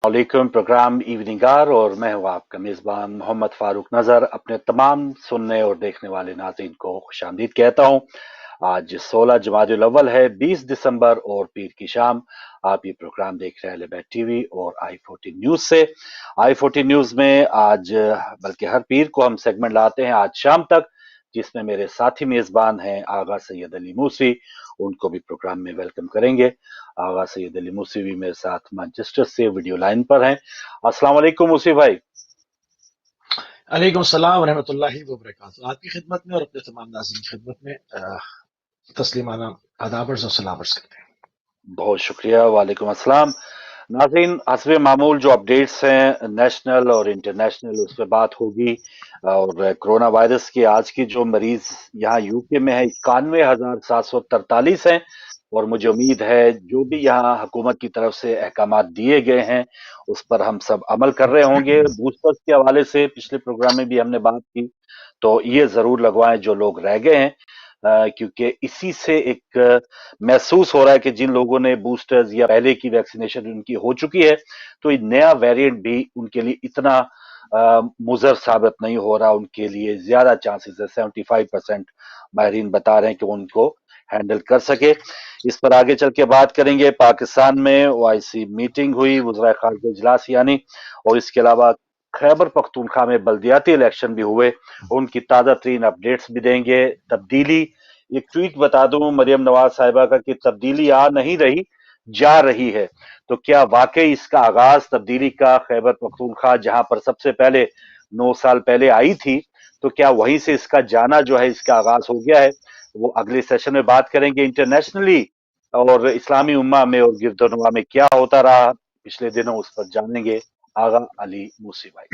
वालेकुम। Programme evening our और मैं हूं आपका मेजबान मोहम्मद फारूक नजर। अपने तमाम सुनने और देखने वाले नाज़रीन को खुशामदीद कहता हूं। आज 16 जमादुल अव्वल है, 20 दिसंबर और पीर की शाम। आप ये प्रोग्राम देख रहे हैं अलबैट टीवी और i14 न्यूज से। i14 न्यूज में आज बल्कि हर पीर को हम सेगमेंट लाते हैं आज शाम तक, जिसमें मेरे साथी मेजबान हैं आगा सैयद अली मूसी। उनको भी प्रोग्राम में वेलकम करेंगे। आगा सैयद अली मूसी भी मेरे साथ मैनचेस्टर से वीडियो लाइन पर हैं। अस्सलाम वालेकुम मूसी भाई। अलैकुम सलाम रहमतुल्लाहि व बरकातहू। आपकी खिदमत में और अपने तमाम नाज़रीन की खिदमत में तस्लीमाना आदाब और सलाम अर्ज़ करते हैं। बहुत शुक्रिया। वालेकुम अस्सलाम। नाज़रीन, हस्बे मामूल जो अपडेट्स हैं नेशनल और इंटरनेशनल, उस पर बात होगी। और कोरोना वायरस के आज की जो मरीज यहाँ यूके में है 91,743 हैं। और मुझे उम्मीद है जो भी यहाँ हुकूमत की तरफ से अहकाम दिए गए हैं उस पर हम सब अमल कर रहे होंगे। बूस्टर्स के हवाले से पिछले प्रोग्राम में भी हमने बात की, तो ये जरूर लगवाएं जो लोग रह गए हैं, क्योंकि इसी से एक महसूस हो रहा है कि जिन लोगों ने बूस्टर्स या पहले की वैक्सीनेशन उनकी हो चुकी है, तो ये नया वेरिएंट भी उनके लिए इतना मुजर साबित नहीं हो रहा। उनके लिए ज्यादा चांसेस है, 75% माहरीन बता रहे हैं कि उनको हैंडल कर सके। इस पर आगे चल के बात करेंगे। पाकिस्तान में ओआईसी मीटिंग हुई, वज़राए खारजा इजलास यानी, और इसके अलावा खैबर पख्तूनख्वा में बल्दियाती इलेक्शन भी हुए, उनकी ताज़ा तरीन अपडेट्स भी देंगे। तब्दीली, एक ट्वीट बता दूं मरियम नवाज साहिबा का कि तब्दीली आ नहीं रही, जा रही है। तो क्या वाकई इसका आगाज तब्दीली का खैबर पख्तूनख्वा जहां पर सबसे पहले 9 साल पहले आई थी, तो क्या वहीं से इसका जाना जो है इसका आगाज हो गया है? वो अगले सेशन में बात करेंगे। इंटरनेशनली और इस्लामी उम्मा में और गिरदोनवा में क्या होता रहा पिछले दिनों, उस पर जानेंगे आगा अली मूसी भाई।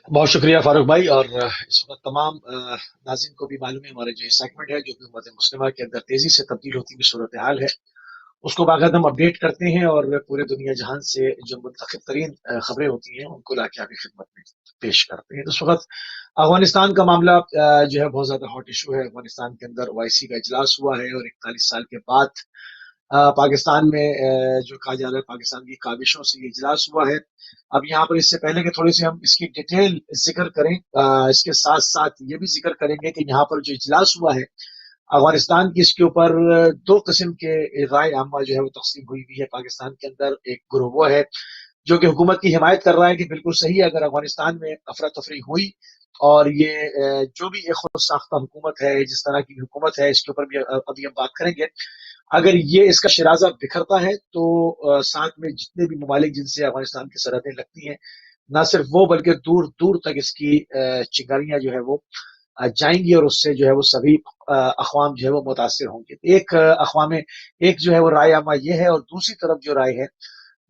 बहुत शुक्रिया फारूक भाई। और इस वक्त तमाम नाज़रीन को भी मालूम है हमारे जो सेगमेंट है जो कि उम्मत मुस्लिमा के अंदर तेजी से तब्दील होती हुई सूरत हाल है, उसको बाकायदा हम अपडेट करते हैं और पूरे दुनिया जहान से जो मुंतखब तरीन खबरें होती हैं उनको लाके आपकी खिदमत में पेश करते हैं। तो इस वक्त अफगानिस्तान का मामला जो है बहुत ज्यादा हॉट इशू है। अफगानिस्तान के अंदर ओआईसी का इजलास हुआ है और 41 साल के बाद पाकिस्तान में जो कहा जा रहा है पाकिस्तान की काविशों से ये इजलास हुआ है। अब यहाँ पर इससे पहले कि थोड़ी सी हम इसकी डिटेल जिक्र करें, इसके साथ साथ ये भी जिक्र करेंगे कि यहाँ पर जो इजलास हुआ है अफगानिस्तान की, इसके ऊपर दो किस्म के राय आमा जो है वो तकसीम हुई है पाकिस्तान के अंदर। एक ग्रुप वो है जो कि हुकूमत की हिमायत कर रहा है कि बिल्कुल सही है, अगर अफगानिस्तान में अफरा तफरी हुई और ये जो भी एक खुद साख्ता हुकूमत है, जिस तरह की हुकूमत है, इसके ऊपर भी अभी हम बात करेंगे, अगर ये इसका शिराजा बिखरता है तो साथ में जितने भी ममालिक जिनसे अफगानिस्तान की सरहदें लगती हैं, ना सिर्फ वो बल्कि दूर दूर तक इसकी चिंगारियां जो है वो जाएंगी और उससे जो है वो सभी अक़वाम जो है वो मुतासिर होंगे। एक अक़वाम में एक जो है वो राय आमा ये है, और दूसरी तरफ जो राय है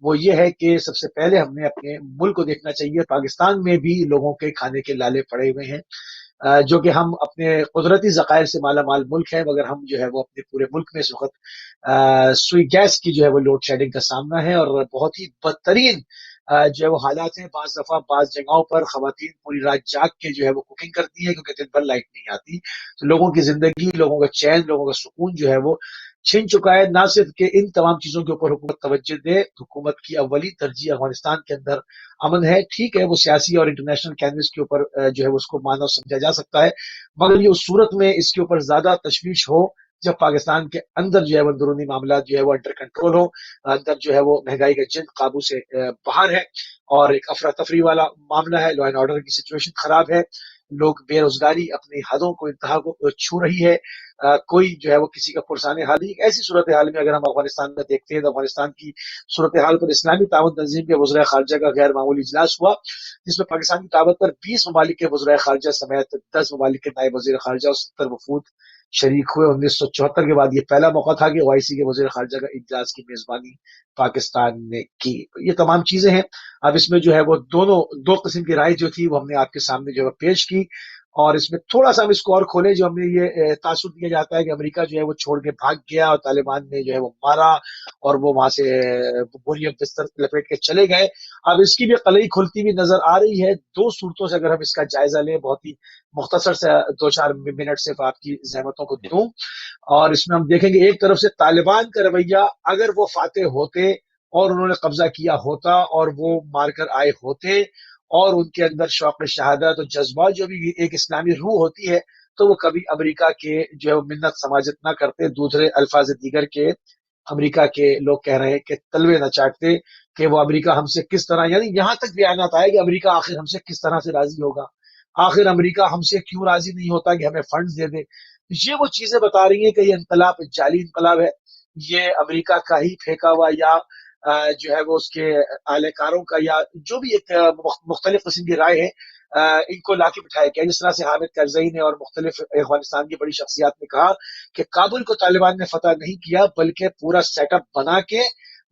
वो ये है कि सबसे पहले हमने अपने मुल्क को देखना चाहिए। पाकिस्तान में भी लोगों के खाने के लाले पड़े हुए हैं, जो कि हम अपने कुदरती ज़खायर से माला माल मुल्क है, मगर हम जो है वो अपने पूरे मुल्क में इस वक्त सुई गैस की जो है वो लोड शेडिंग का सामना है और बहुत ही बदतरीन जो है वो हालात हैं। बाज दफा बाज जगहों पर खवातीन पूरी रात जाग के जो है वो कुकिंग करती है क्योंकि दिन भर लाइट नहीं आती। तो लोगों की जिंदगी, लोगों का चैन, लोगों का सुकून जो है वो छिन चुका है। ना सिर्फ कि इन तमाम चीजों के ऊपर हुकूमत तवज्जो दे, हुकूमत की अव्वली तरजीह अफगानिस्तान के अंदर अमन है। ठीक है, वो सियासी और इंटरनेशनल कैनवस के ऊपर जो है उसको माना और समझा जा सकता है, मगर ये उस सूरत में इसके ऊपर ज्यादा तशवीश हो जब पाकिस्तान के अंदर जो है वो अंदरूनी मामला जो है वो अंडर कंट्रोल हो, अंदर जो है वो महंगाई का जिन काबू से बाहर है और एक अफरा तफरी वाला मामला है, लॉ एंड ऑर्डर की सिचुएशन खराब है, लोग बेरोजगारी अपनी हदों को इंतहा को छू रही है, कोई जो है वो किसी का पुरसाने हाल नहीं। ऐसी सूरत हाल में अगर हम अफगानिस्तान में देखते हैं तो अफगानिस्तान की सूरत हाल पर इस्लामी ताउन तंजीम के वज़राए खारजा का गैर मामूली इजलास हुआ, जिसमें पाकिस्तान की दावत पर 20 ममालिक के वज़राए खारजा समेत 10 ममालिक के नायब वज़ीर खारजा और 70 वफूद शरीक हुए। 1974 के बाद ये पहला मौका था कि ओआईसी के वज़ीर खारजा का इजलास की मेजबानी पाकिस्तान ने की। ये तमाम चीजें हैं। अब इसमें जो है वो दो किस्म की राय जो थी वो हमने आपके सामने जो है पेश की, और इसमें थोड़ा सा हम इसको और खोले। जो हमें ये तासुर दिया जाता है कि अमेरिका जो है वो छोड़ के भाग गया और तालिबान ने जो है वो मारा और वो वहां से बोरियत बिस्तर लपेट के चले गए। अब इसकी भी कलई खुलती हुई नजर आ रही है। दो सूरतों से अगर हम इसका जायजा लें, बहुत ही मुख्तसर से 2-4 मिनट से आपकी जहमतों को दूं, और इसमें हम देखेंगे एक तरफ से तालिबान का रवैया, अगर वो फातेह होते اور انہوں نے قبضہ کیا ہوتا اور وہ مار کر آئے ہوتے اور ان کے اندر شوق شہادت اور جذبات جو بھی ایک اسلامی روح ہوتی ہے تو وہ کبھی امریکہ کے جو ہے منت سماجت نہ کرتے. دوسرے الفاظ دیگر کے امریکہ کے لوگ کہہ رہے ہیں کہ تلوے نہ چاٹتے کہ وہ امریکہ ہم سے کس طرح، یعنی یہاں تک بیانات آئے کہ امریکہ آخر ہم سے کس طرح سے راضی ہوگا، آخر امریکہ ہم سے کیوں راضی نہیں ہوتا کہ ہمیں فنڈز دے دے. یہ وہ چیزیں بتا رہی ہیں کہ یہ انقلاب جعلی انقلاب ہے، یہ امریکہ کا ہی پھینکا ہوا یا جو ہے وہ اس کے اہل کاروں کا یا جو بھی ایک مختلف قسم کی رائے ہے ان کو لا کے بٹھایا گیا. جس طرح سے حامد کرزئی نے اور مختلف افغانستان کی بڑی شخصیات نے کہا کہ کابل کو طالبان نے فتح نہیں کیا بلکہ پورا سیٹ اپ بنا کے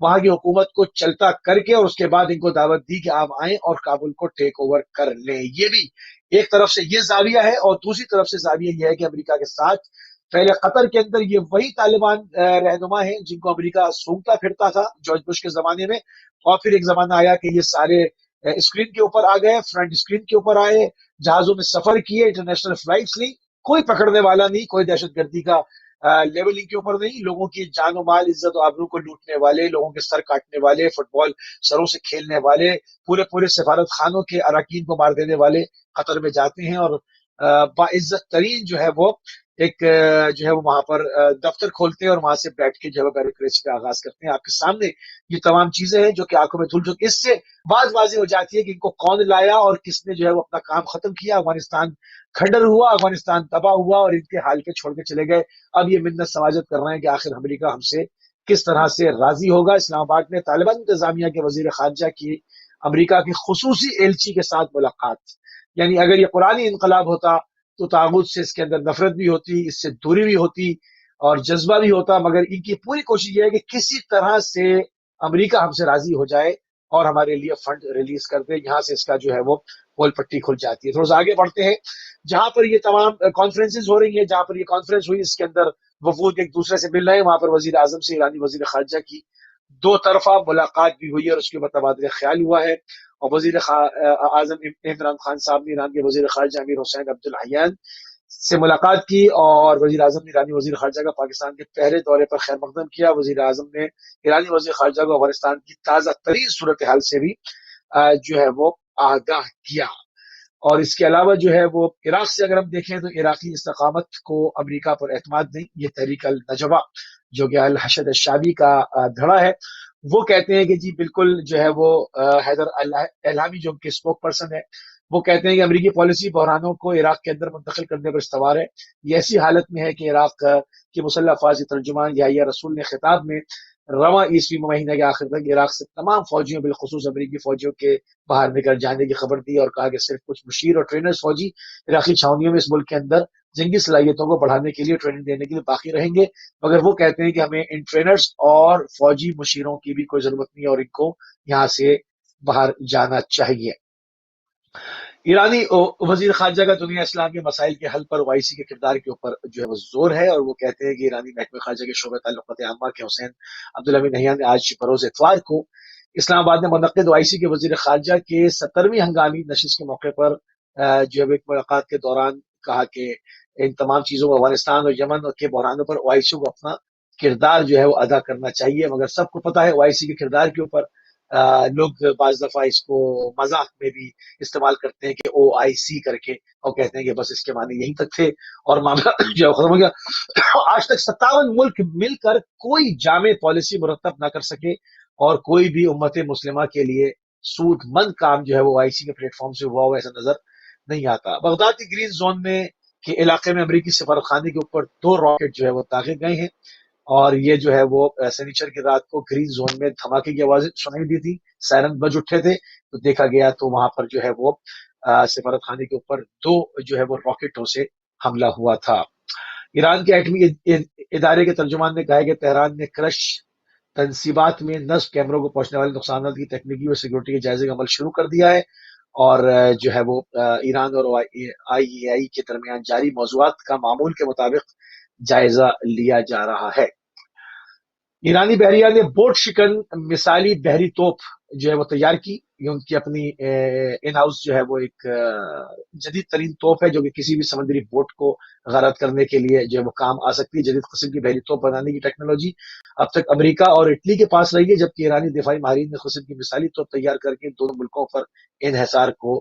وہاں کی حکومت کو چلتا کر کے اور اس کے بعد ان کو دعوت دی کہ آپ آئیں اور کابل کو ٹیک اوور کر لیں. یہ بھی ایک طرف سے یہ زاویہ ہے اور دوسری طرف سے زاویہ یہ ہے کہ امریکہ کے ساتھ پہلے قطر کے اندر یہ وہی طالبان رہنما ہیں جن کو امریکہ سونگتا پھرتا تھا جارج بش کے زمانے میں، اور پھر ایک زمانہ آیا کہ یہ سارے اسکرین کے اوپر آ گئے، فرنٹ اسکرین کے اوپر آئے، جہازوں میں سفر کیے، انٹرنیشنل فلائٹس لی، کوئی پکڑنے والا نہیں، کوئی دہشت گردی کا لیولنگ کے اوپر نہیں، لوگوں کی جان و مال عزت و آبرو کو لوٹنے والے، لوگوں کے سر کاٹنے والے، فٹ بال سروں سے کھیلنے والے، پورے پورے سفارت خانوں کے اراکین کو مار دینے والے قطر میں جاتے ہیں اور باعزت ترین جو ہے وہ ایک جو ہے وہ وہاں پر دفتر کھولتے ہیں اور وہاں سے بیٹھ کے جو ہے بیوروکریسی کا آغاز کرتے ہیں. آپ کے سامنے یہ تمام چیزیں ہیں جو کہ آنکھوں میں دھول چکی. اس سے بات واضح ہو جاتی ہے کہ ان کو کون لایا اور کس نے جو ہے وہ اپنا کام ختم کیا. افغانستان کھنڈر ہوا، افغانستان تباہ ہوا اور ان کے حال کے چھوڑ کے چلے گئے. اب یہ منت سماجت کر رہے ہیں کہ آخر امریکہ ہم سے کس طرح سے راضی ہوگا. اسلام آباد میں طالبان انتظامیہ کے وزیر خارجہ کی امریکہ کی خصوصی ایلچی کے ساتھ ملاقات، یعنی اگر یہ قرآنی انقلاب ہوتا تو طاغوت سے اس کے اندر نفرت بھی ہوتی، اس سے دوری بھی ہوتی اور جذبہ بھی ہوتا، مگر ان کی پوری کوشش یہ ہے کہ کسی طرح سے امریکہ ہم سے راضی ہو جائے اور ہمارے لیے فنڈ ریلیز کر دے. یہاں سے اس کا جو ہے وہ پول پٹی کھل جاتی ہے. تھوڑا سا آگے بڑھتے ہیں. جہاں پر یہ تمام کانفرنسز ہو رہی ہیں، جہاں پر یہ کانفرنس ہوئی اس کے اندر وفود ایک دوسرے سے مل رہے ہیں. وہاں پر وزیر اعظم سے ایرانی وزیر خارجہ کی دو طرفہ ملاقات بھی ہوئی ہے اور اس کے اوپر تبادلہ خیال ہوا ہے. اور وزیر اعظم عمران خان صاحب نے ایران کے وزیر خارجہ امیر حسین عبد الحیان سے ملاقات کی اور وزیر اعظم نے ایرانی وزیر خارجہ کا پاکستان کے پہلے دورے پر خیر مقدم کیا. وزیر اعظم نے ایرانی وزیر خارجہ کو افغانستان کی تازہ ترین صورتحال سے بھی جو ہے وہ آگاہ کیا. اور اس کے علاوہ جو ہے وہ عراق سے اگر ہم دیکھیں تو عراقی استقامت کو امریکہ پر اعتماد نہیں. یہ تحریک النجبہ جو کہ الحشد الشعبی کا دھڑا ہے، وہ کہتے ہیں کہ جی بالکل جو ہے وہ حیدر الہامی جو ان کے اسپوک پرسن ہے وہ کہتے ہیں کہ امریکی پالیسی بحرانوں کو عراق کے اندر منتقل کرنے پر استوار ہے. یہ ایسی حالت میں ہے کہ عراق کی مسلح افواج کے ترجمان یحییٰ رسول نے خطاب میں رواں عیسوی مہینہ کے آخر تک عراق سے تمام فوجیوں بالخصوص امریکی فوجیوں کے باہر نکل جانے کی خبر دی اور کہا کہ صرف کچھ مشیر اور ٹرینرز فوجی عراقی چھاونیوں میں اس ملک کے اندر جنگی صلاحیتوں کو بڑھانے کے لیے ٹریننگ دینے کے لیے باقی رہیں گے، مگر وہ کہتے ہیں کہ ہمیں ان ٹرینرز اور فوجی مشیروں کی بھی کوئی ضرورت نہیں اور ان کو یہاں سے باہر جانا چاہیے. ایرانی وزیر خارجہ کا دنیا اسلام کے مسائل کے حل پر اوائسی کے کردار کے اوپر جو ہے وہ زور ہے اور وہ کہتے ہیں کہ ایرانی محکمہ خارجہ کے شعبہ تعلقات عامہ کے حسین عبداللہ نہیان نے آج بروز اتوار کو اسلام آباد میں منعقد اوائسی کے وزیر خارجہ کے 70ویں ہنگامی نشست کے موقع پر جو ہے ایک ملاقات کے دوران کہا کہ ان تمام چیزوں میں افغانستان اور یمن کے بحرانوں پر اوائسی کو اپنا کردار جو ہے وہ ادا کرنا چاہیے. مگر سب کو پتا ہے اوائسی کے کردار کے اوپر لوگ بعض دفعہ اس کو مذاق میں بھی استعمال کرتے ہیں کہ او آئی سی کر کے اور کہتے ہیں کہ بس اس کے معنی یہیں تک تھے اور معاملہ جو ختم ہو گیا. آج تک 57 ملک مل کر کوئی جامع پالیسی مرتب نہ کر سکے اور کوئی بھی امت مسلمہ کے لیے سود مند کام جو ہے وہ آئی سی کے پلیٹ فارم سے ہوا ہوا ایسا نظر نہیں آتا. بغداد کی گرین زون میں کے علاقے میں امریکی سفارت خانے کے اوپر 2 راکٹ جو ہے وہ داغے گئے ہیں اور یہ جو ہے وہ سنیچر کی رات کو گرین زون میں دھماکے کی آوازیں سنائی دی تھی، سائرن بج اٹھے تھے تو دیکھا گیا تو وہاں پر جو ہے وہ سفارت خانے کے اوپر 2 جو ہے وہ راکٹوں سے حملہ ہوا تھا. ایران کے ایٹمی ادارے کے ترجمان نے کہا کہ تہران نے کرش تنصیبات میں نصب کیمروں کو پہنچنے والے نقصانات کی تکنیکی اور سیکورٹی کے جائزے کا عمل شروع کر دیا ہے اور جو ہے وہ ایران اور آئی ای آئی کے درمیان جاری موضوعات کا معمول کے مطابق جائزہ لیا جا رہا ہے. ایرانی بحریہ نے بوٹ شکن مثالی بحری توپ جو ہے وہ تیار کی. یہ ان کی اپنی ان ہاؤس جو ہے وہ ایک جدید ترین توپ ہے جو کہ کسی بھی سمندری بوٹ کو غارت کرنے کے لیے جو ہے وہ کام آ سکتی ہے. جدید قسم کی بحری توپ بنانے کی ٹیکنالوجی अब तक अमेरिका और इटली के पास रही है, जबकि ईरानी दिफाई माहिरीन ने खुद की मिसाली तोप तैयार करके दोनों मुल्कों पर इन्हिसार को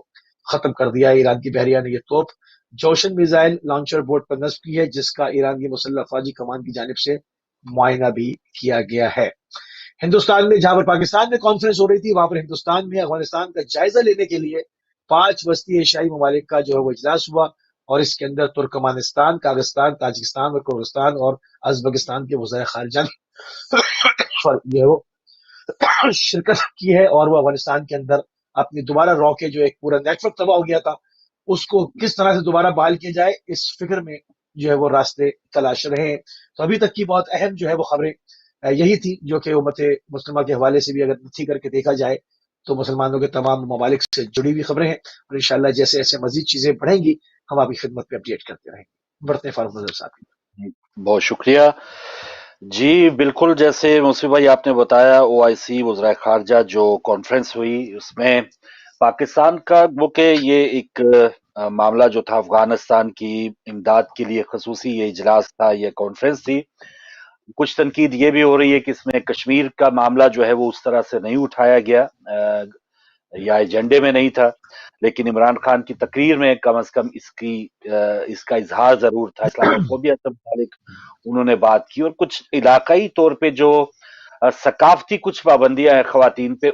खत्म कर दिया है। ईरान की बहरिया ने यह तोप जोशन मिसाइल लॉन्चर बोर्ड पर नस्ब की है, जिसका ईरान की मुसल्लह अफवाजी कमान की जानिब से मुआयना भी किया गया है। हिंदुस्तान में, जहां पर पाकिस्तान में कॉन्फ्रेंस हो रही थी, वहां पर हिंदुस्तान में अफगानिस्तान का जायजा लेने के लिए 5 वस्ती एशियाई ममालिक का जो है वो इजलास हुआ, और इसके अंदर तुर्कमानिस्तान, कागस्तान, ताजिकिस्तान और कुर्गिस्तान और अजबकिस्तान के वज़ाए खारजा जो है वो शिरकत की है, और वो अफगानिस्तान के अंदर अपनी दोबारा रॉ के जो एक पूरा नेटवर्क तबाह हो गया था, उसको किस तरह से दोबारा बहाल किया जाए, इस फिक्र में जो है वो रास्ते तलाश रहे हैं। तो अभी तक की बहुत अहम जो है वो खबरें यही थी, जो कि उम्मत मुस्लिमा के हवाले से भी अगर नथी करके देखा जाए तो मुसलमानों के तमाम ममालिक से जुड़ी हुई खबरें हैं, और इंशाल्लाह जैसे ऐसे मजीद चीजें बढ़ेंगी हम आपकी खिदमत पे अपडेट करते रहेंगे। बढ़ते हैं फारूक नजर साहब की। बहुत शुक्रिया जी। बिल्कुल, जैसे मुंशी भाई आपने बताया, ओआईसी वज़राए खारजा जो कॉन्फ्रेंस हुई उसमें पाकिस्तान का वो कि ये एक मामला जो था अफगानिस्तान की इमदाद के लिए खसूसी ये इजलास था, ये कॉन्फ्रेंस थी। कुछ तनकीद ये भी हो रही है कि इसमें कश्मीर का मामला जो है वो उस तरह से नहीं उठाया गया, या एजेंडे में नहीं था, लेकिन इमरान खान की तकरीर में कम से कम इसका इजहार जरूर था। इस्लामोफोबिया से मुतालिक उन्होंने बात की, और कुछ इलाकाई तौर पे जो सकाफती कुछ पाबंदियां हैं खवातीन पे,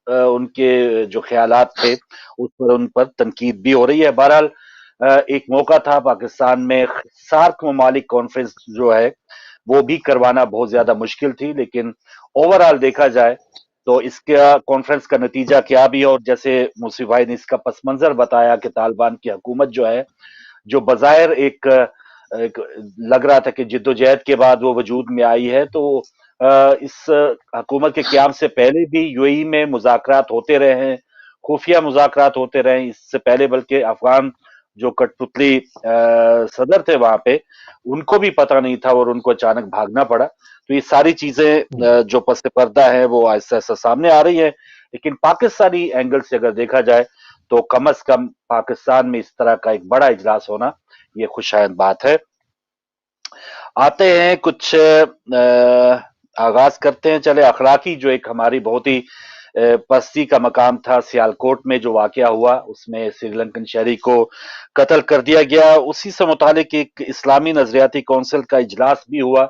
उनके जो ख्यालात थे उन पर तनकीद भी हो रही है। बहरहाल एक मौका था पाकिस्तान में, सार्क ममालिक कॉन्फ्रेंस जो है वो भी करवाना बहुत ज्यादा मुश्किल थी, लेकिन ओवरऑल देखा जाए तो इसका कॉन्फ्रेंस का नतीजा क्या भी है, और जैसे मुंशी भाई ने इसका पस मंजर बताया कि तालिबान की हुकूमत जो है, जो बज़ाहिर एक लग रहा था कि जिद्दोजहद के बाद वो वजूद में आई है, तो इस हुकूमत के क़याम से पहले भी यूएई में मुज़ाकरात होते रहे हैं, खुफिया मुज़ाकरात होते रहे हैं। इससे पहले बल्कि अफगान जो कठपुतली सदर थे वहां पे, उनको भी पता नहीं था और उनको अचानक भागना पड़ा। तो ये सारी चीजें जो पस पर्दा है वो आहिस्ता आहिस्ता सामने आ रही है, लेकिन पाकिस्तानी एंगल से अगर देखा जाए तो कम से कम पाकिस्तान में इस तरह का एक बड़ा इजलास होना ये खुशायद बात है। आते हैं कुछ आगाज करते हैं, चले अखलाकी जो एक हमारी बहुत ही पस्ती का मकाम था, सियालकोट में जो वाकया हुआ उसमें श्रीलंकन शहरी को कत्ल कर दिया गया। उसी से मुतालिक एक इस्लामी नजरियाती कौंसिल का इजलास भी हुआ।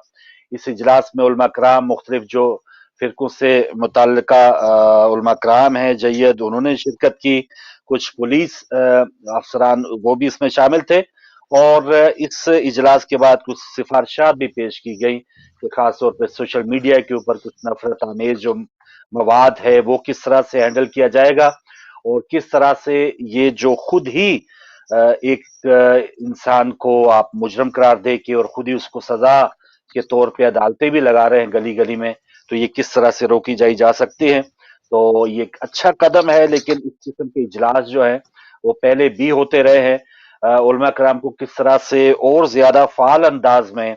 इस इजलास में उलमा कराम, मुख्तलिफ जो फिरकों से मुतल्लिका उलमा कराम है जय्यद, उन्होंने शिरकत की। कुछ पुलिस अफसरान वो भी इसमें शामिल थे, और इस इजलास के बाद कुछ सिफारिशात भी पेश की गई कि खासतौर पर सोशल मीडिया के ऊपर कुछ नफरत आमेज जो मवाद है वो किस तरह से हैंडल किया जाएगा, और किस तरह से ये जो खुद ही एक इंसान को आप मुजरम करार दे के और खुद ही उसको सजा के तौर पे अदालतें भी लगा रहे हैं गली गली में, तो ये किस तरह से रोकी जा सकती है। तो ये एक अच्छा कदम है, लेकिन इस किस्म के इजलास जो है वो पहले भी होते रहे हैं। उलमा कराम को किस तरह से और ज्यादा फाल अंदाज में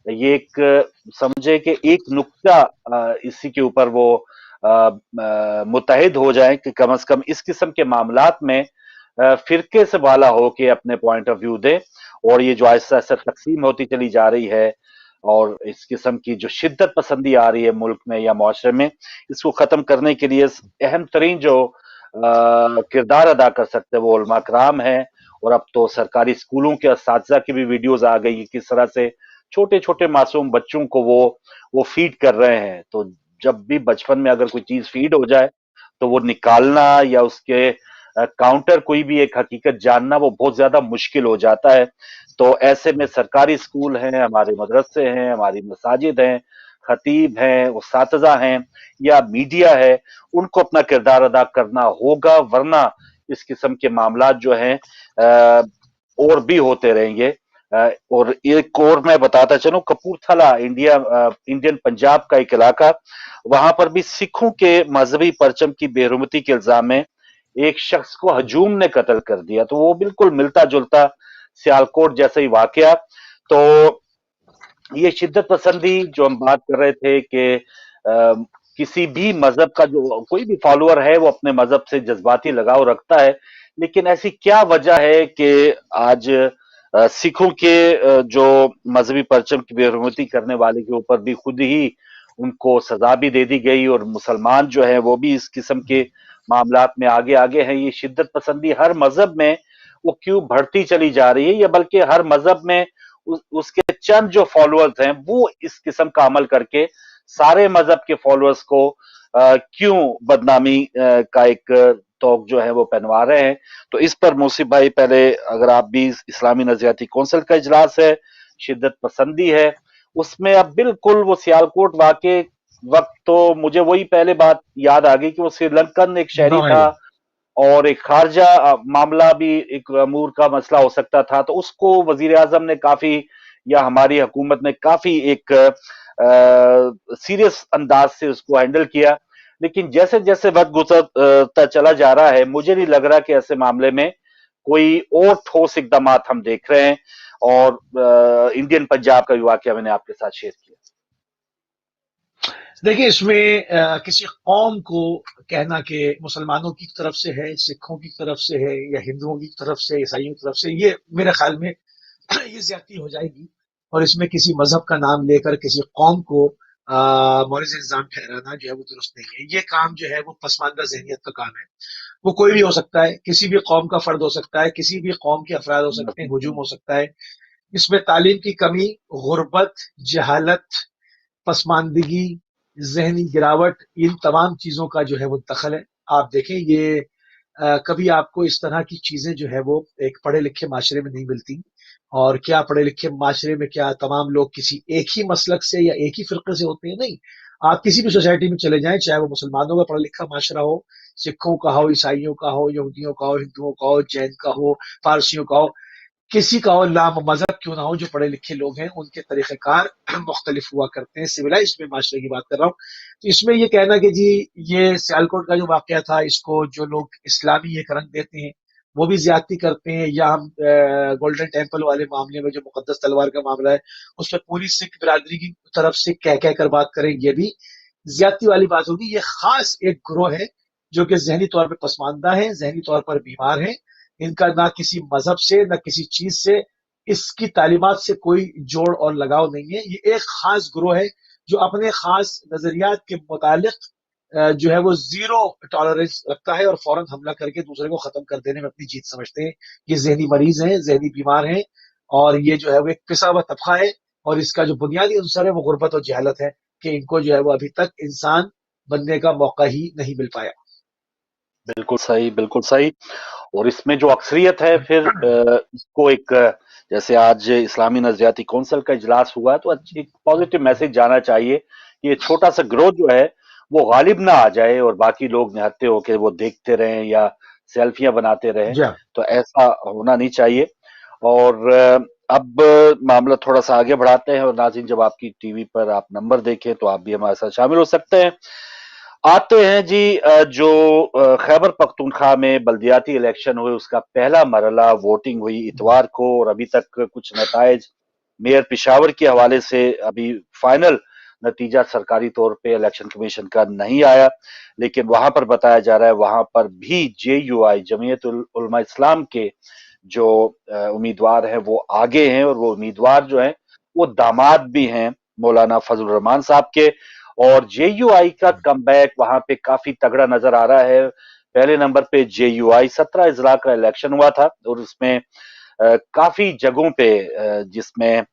ये एक समझे कि एक नुक्ता इसी के ऊपर वो मुतहिद हो जाए कि कम से कम इस किस्म के मामलात में फिरके से बाला हो के अपने पॉइंट ऑफ व्यू दे, और ये जो आहिस्ता आहिस्ता तकसीम होती चली जा रही है और इस किस्म की जो शिद्दत पसंदी आ रही है मुल्क में या मुआशरे में, इसको खत्म करने के लिए अहम तरीन जो किरदार अदा कर सकते हैं वो उलमा कराम है। और अब तो सरकारी स्कूलों के असातिज़ा की भी वीडियोज आ गई किस तरह से छोटे छोटे मासूम बच्चों को वो फीड कर रहे हैं। तो जब भी बचपन में अगर कोई चीज फीड हो जाए तो वो निकालना या उसके काउंटर कोई भी एक हकीकत जानना वो बहुत ज्यादा मुश्किल हो जाता है। तो ऐसे में सरकारी स्कूल हैं, हमारे मदरसे हैं, हमारी मसाजिद हैं, खतीब हैं, उस्ताज़ा हैं या मीडिया है, उनको अपना किरदार अदा करना होगा, वरना इस किस्म के मामला जो हैं और भी होते रहेंगे। और एक और मैं बताता चलूं, कपूरथला इंडियन पंजाब का एक इलाका, वहां पर भी सिखों के मजहबी परचम की बेरुमती के इल्जाम में एक शख्स को हजूम ने कत्ल कर दिया। तो वो बिल्कुल मिलता जुलता सियालकोट जैसा ही वाकया। तो ये शिद्दत पसंदी जो हम बात कर रहे थे कि किसी भी मजहब का जो कोई भी फॉलोअर है वो अपने मजहब से जज्बाती लगाव रखता है, लेकिन ऐसी क्या वजह है कि आज सिखों के जो मजहबी परचम की बेहरमती करने वाले के ऊपर भी खुद ही उनको सजा भी दे दी गई, और मुसलमान जो है वो भी इस किस्म के मामलात में आगे आगे हैं। ये शिद्दत पसंदी हर मजहब में वो क्यों बढ़ती चली जा रही है, या बल्कि हर मजहब में उसके चंद जो फॉलोअर्स हैं वो इस किस्म का अमल करके सारे मजहब के फॉलोअर्स को क्यों बदनामी का एक तोक जो है वो पहनवा रहे हैं। तो इस पर मूसिफ भाई, पहले अगर आप भी, इस्लामी नजरियाती कौंसिल का इजलास है, शिद्दत पसंदी है, उसमें अब बिल्कुल वो सियालकोट वाकई वक्त तो मुझे वही पहले बात याद आ गई कि वो श्रीलंकन एक शहरी था नॉर्मली और एक खारजा मामला भी एक अमूर का मसला हो सकता था, तो उसको वजीर आजम ने काफी, या हमारी हुकूमत ने काफी एक सीरियस अंदाज से उसको हैंडल किया। लेकिन जैसे जैसे वक्त गुजरता चला जा रहा है, मुझे नहीं लग रहा कि ऐसे मामले में कोई और ठोस इकदाम हम देख रहे हैं। और इंडियन पंजाब का भी वाकया मैंने आपके साथ शेयर किया। देखिए, इसमें किसी कौम को कहना कि मुसलमानों की तरफ से है, सिखों की तरफ से है, या हिंदुओं की तरफ से, ईसाइयों की तरफ से, ये मेरे ख्याल में ये ज्यादती हो जाएगी। और इसमें किसी मजहब का नाम लेकर किसी कौम को मौलिक इल्जाम ठहराना जो है वो दुरुस्त नहीं है। ये काम जो है वो पसमानदा जहनीत का काम है। वो कोई भी हो सकता है, किसी भी कौम का फर्द हो सकता है, किसी भी कौम के अफराद हो सकते हैं, हुजूम हो सकता है। इसमें तालीम की कमी, गुर्बत, जहालत, पसमानदगी, जहनी गिरावट, इन तमाम चीज़ों का जो है वो दखल है। आप देखें, ये कभी आपको इस तरह की चीज़ें जो है वो एक पढ़े लिखे माशरे में नहीं मिलती। और क्या पढ़े लिखे माशरे में क्या तमाम लोग किसी एक ही मसलक से या एक ही फ़िरक़े से होते हैं? नहीं। आप किसी भी सोसाइटी में चले जाएँ, चाहे वो मुसलमानों का पढ़ा लिखा माशरा हो, सिखों का हो, ईसाइयों का हो, यहूदियों का हो, हिंदुओं का हो, जैन का हो, पारसियों का हो, किसी का और लाम मजहब क्यों ना हो, जो पढ़े लिखे लोग हैं उनके तरीक़ेकार मुख्तलिफ हुआ करते हैं। सिविलाइज्ड में माशरे की बात कर रहा हूँ। तो इसमें ये कहना कि जी ये सियालकोट का जो वाक़या था, इसको जो लोग इस्लामी एक रंग देते हैं वो भी ज्यादती करते हैं, या हम गोल्डन टेम्पल वाले मामले में जो मुकद्दस तलवार का मामला है उस पर पूरी सिख बिरादरी की तरफ से कह कह कर बात करें, ये भी ज्यादती वाली बात होगी। ये खास एक ग्रोह है जो कि जहनी तौर पर पसमानदा है, जहनी तौर पर बीमार है। इनका ना किसी मजहब से ना किसी चीज से, इसकी तालीमात से कोई जोड़ और लगाव नहीं है। ये एक खास ग्रोह है जो अपने खास नजरियात के मुतालिक जो है वो जीरो टॉलरेंस रखता है और फौरन हमला करके दूसरे को खत्म कर देने में अपनी जीत समझते हैं। ये जहनी मरीज हैं, जहनी बीमार हैं, और ये जो है वो एक पिसा हुआ तबका है। और इसका जो बुनियादी अंसर है वो गुर्बत और जहालत है कि इनको जो है वो अभी तक इंसान बनने का मौका ही नहीं मिल पाया। बिल्कुल सही, बिल्कुल सही। और इसमें जो अक्सरियत है फिर इसको एक जैसे आज इस्लामी नजरियाती कौंसिल का इजलास हुआ है, तो अच्छी एक पॉजिटिव मैसेज जाना चाहिए कि ये छोटा सा ग्रोथ जो है वो गालिब ना आ जाए और बाकी लोग निहत्थे होकर वो देखते रहें या सेल्फियां बनाते रहें। जी हाँ। तो ऐसा होना नहीं चाहिए। और अब मामला थोड़ा सा आगे बढ़ाते हैं, और नाज़रीन, जब आपकी टीवी पर आप नंबर देखें तो आप भी हमारे साथ शामिल हो सकते हैं। आते हैं जी, जो खैबर पख्तूनख्वा में बल्दियाती इलेक्शन हुए उसका पहला मरहला वोटिंग हुई इतवार को, और अभी तक कुछ नताइज मेयर पिशावर के हवाले से अभी फाइनल नतीजा सरकारी तौर पे इलेक्शन कमीशन का नहीं आया। लेकिन वहां पर बताया जा रहा है वहां पर भी JUI, जमीयत उलमा इस्लाम के जो उम्मीदवार हैं वो आगे हैं, और वो उम्मीदवार जो हैं वो दामाद भी हैं मौलाना फजल रहमान साहब के। और JUI का कमबैक वहां पे काफी तगड़ा नजर आ रहा है। पहले नंबर पे JUI, 17 अजला का इलेक्शन हुआ था, और उसमें काफी जगहों पे जिसमें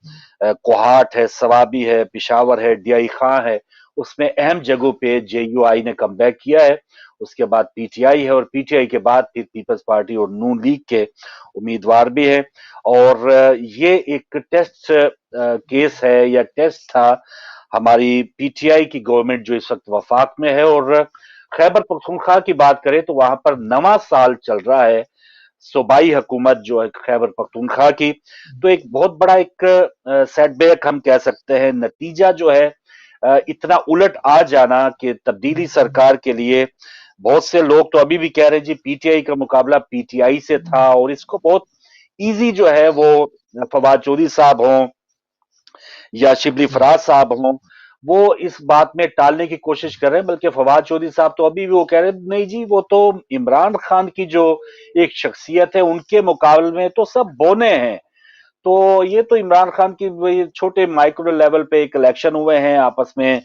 कोहाट है, सवाबी है, पिशावर है, DI खां है, उसमें अहम जगहों पे JUI ने कमबैक किया है। उसके बाद PTI है, और PTI के बाद फिर पीपल्स पार्टी और नून लीग के उम्मीदवार भी हैं। और ये एक टेस्ट केस है या टेस्ट था हमारी PTI की गवर्नमेंट जो इस वक्त वफाक में है। और खैबर पख्तूनख्वा की बात करें तो वहां पर नवा साल चल रहा है सूबाई हुकूमत जो है खैबर पख्तूनख्वा की। तो एक बहुत बड़ा एक सेटबैक हम कह सकते हैं, नतीजा जो है इतना उलट आ जाना कि तब्दीली सरकार के लिए बहुत से लोग तो अभी भी कह रहे हैं जी PTI का मुकाबला PTI से था, और इसको बहुत इजी जो है वो फवाद चौधरी साहब हों या शिबली फराज साहब हों, वो इस बात में टालने की कोशिश कर रहे हैं। बल्कि फवाद चौधरी साहब तो अभी भी वो कह रहे हैं नहीं जी, वो तो इमरान खान की जो एक शख्सियत है उनके मुकाबले में तो सब बोने हैं। तो ये तो इमरान खान की वही छोटे माइक्रो लेवल पे एक इलेक्शन हुए हैं, आपस में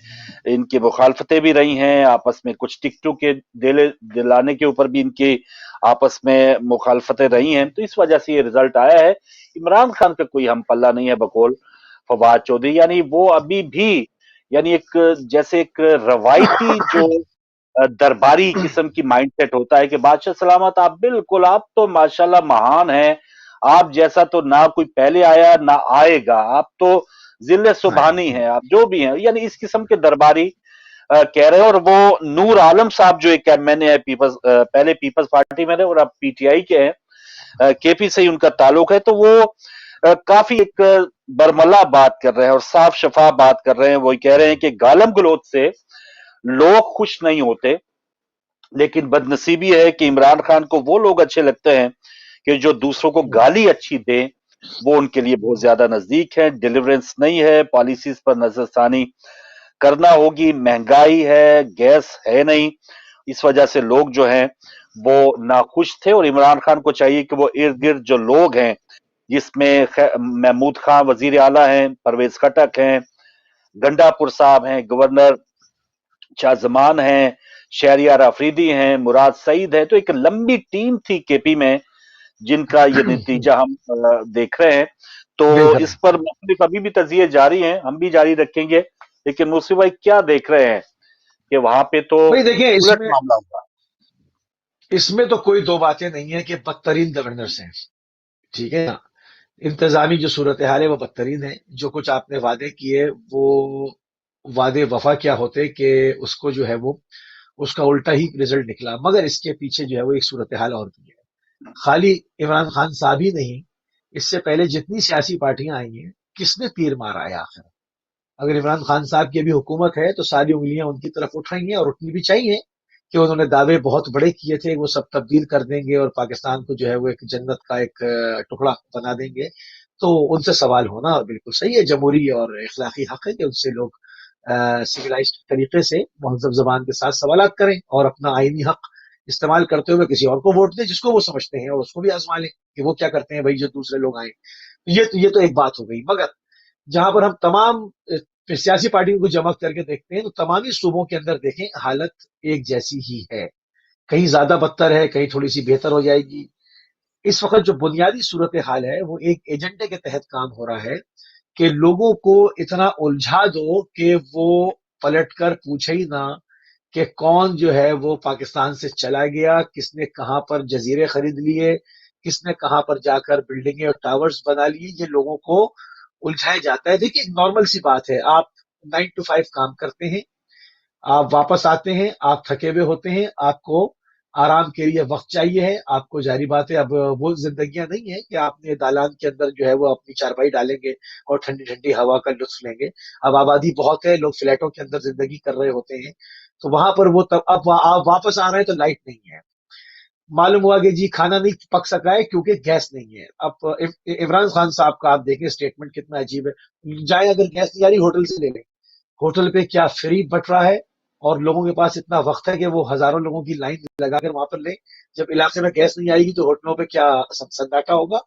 इनकी मुखालफतें भी रही हैं, आपस में कुछ टिकटों के दिलाने के ऊपर भी इनकी आपस में मुखालफतें रही हैं, तो इस वजह से ये रिजल्ट आया है। इमरान खान का कोई हम पल्ला नहीं है बकौल फवाद चौधरी, यानी वो अभी भी यानी एक जैसे एक रवायती जो दरबारी किस्म की माइंडसेट होता है कि बादशाह सलामत आप बिल्कुल, आप तो माशाल्लाह महान हैं, आप जैसा तो ना कोई पहले आया ना आएगा, आप तो जिले सुबहानी हैं, आप जो भी हैं, यानी इस किस्म के दरबारी कह रहे हैं। और वो नूर आलम साहब जो एक एमएनए है पीपल्स, पहले पीपल्स पार्टी में रहे और अब पीटीआई के हैं, केपी से ही उनका ताल्लुक है, तो वो काफी एक बरमला बात कर रहे हैं और साफ शफाफ बात कर रहे हैं। वो कह रहे हैं कि गालम गलोच से लोग खुश नहीं होते, लेकिन बदनसीबी है कि इमरान खान को वो लोग अच्छे लगते हैं कि जो दूसरों को गाली अच्छी दें, वो उनके लिए बहुत ज्यादा नजदीक है। डिलीवरेंस नहीं है, पॉलिसीज पर नजरसानी करना होगी, महंगाई है, गैस है नहीं, इस वजह से लोग जो हैं वो नाखुश थे। और इमरान खान को चाहिए कि वो इर्द गिर्द जो लोग हैं, जिसमें महमूद खान वजीर आला हैं, परवेज खटक हैं, गंडापुर साहब हैं, गवर्नर शाहजमान हैं, शहरियार अफरीदी हैं, मुराद सईद है, तो एक लंबी टीम थी केपी में जिनका ये नतीजा हम देख रहे हैं। तो बेहद इस पर मुख्तलिफ अभी भी तजिए जारी हैं, हम भी जारी रखेंगे, लेकिन मुस्लिम भाई क्या देख रहे हैं कि वहां पे तो भाई देखिए, उलट इसमें मामला हुआ। इसमें तो कोई दो बातें नहीं है कि बदतरीन गवर्नर्स हैं, ठीक है ना। इंतजामी जो सूरत हाल है वो बदतरीन है। जो कुछ आपने वादे किए वो वादे वफा क्या होते कि उसको जो है वो उसका उल्टा ही रिजल्ट निकला। मगर इसके पीछे जो है वो एक सूरत हाल और भी है। खाली इमरान खान साहब ही नहीं, इससे पहले जितनी सियासी पार्टियां आई हैं, किसने तीर मारा है आखिर। अगर इमरान खान साहब की अभी हुकूमत है तो सारी उंगलियां उनकी तरफ उठ रही हैं और उठनी भी चाहिए कि उन्होंने दावे बहुत बड़े किए थे, वो सब तब्दील कर देंगे और पाकिस्तान को जो है वो एक जन्नत का एक टुकड़ा बना देंगे। तो उनसे सवाल होना बिल्कुल सही है, जमहूरी और इखलाकी हक है कि उनसे लोग सिविलाइज्ड तरीके से महजब जबान के साथ सवालात करें और अपना आईनी हक इस्तेमाल करते हुए किसी और को वोट दें जिसको वो समझते हैं, और उसको भी आजमा लें कि वो क्या करते हैं भाई जो दूसरे लोग आए। ये तो एक बात हो गई। मगर जहां पर हम तमाम सियासी पार्टियों को जमा करके देखते हैं तो तमामी सूबों के अंदर देखें हालत एक जैसी ही है। कहीं ज्यादा बदतर है, कहीं थोड़ी सी बेहतर हो जाएगी। इस वक्त जो बुनियादी सूरत हाल है वो एक एजेंडे के तहत काम हो रहा है कि लोगों को इतना उलझा दो कि वो पलट कर पूछे ही ना कि कौन जो है वो पाकिस्तान से चला गया, किसने कहां पर जजीरे खरीद लिए, किसने कहां पर जाकर बिल्डिंगें और टावर्स बना लिए। ये लोगों को उलझाया जाता है। देखिए, नॉर्मल सी बात है, आप 9 to 5 काम करते हैं, आप वापस आते हैं, आप थके हुए होते हैं, आपको आराम के लिए वक्त चाहिए है। आपको जारी बात है, अब वो जिंदगियां नहीं है कि आपने दालान के अंदर जो है वो अपनी चारपाई डालेंगे और ठंडी ठंडी हवा का लुत्फ लेंगे। अब आबादी बहुत है, लोग फ्लैटों के अंदर जिंदगी कर रहे होते हैं, तो वहां पर वो तब अब आप वापस आ रहे हैं तो लाइट नहीं है। मालूम हुआ कि जी खाना नहीं पक सका है क्योंकि गैस नहीं है। अब इमरान खान साहब का आप देखें स्टेटमेंट कितना अजीब है। जाए अगर गैस नहीं आ रही होटल से ले लें। होटल पे क्या फ्री बट रहा है और लोगों के पास इतना वक्त है कि वो हजारों लोगों की लाइन लगाकर वहां पर लें। जब इलाके में गैस नहीं आएगी तो होटलों पे क्या सन्नाटा होगा।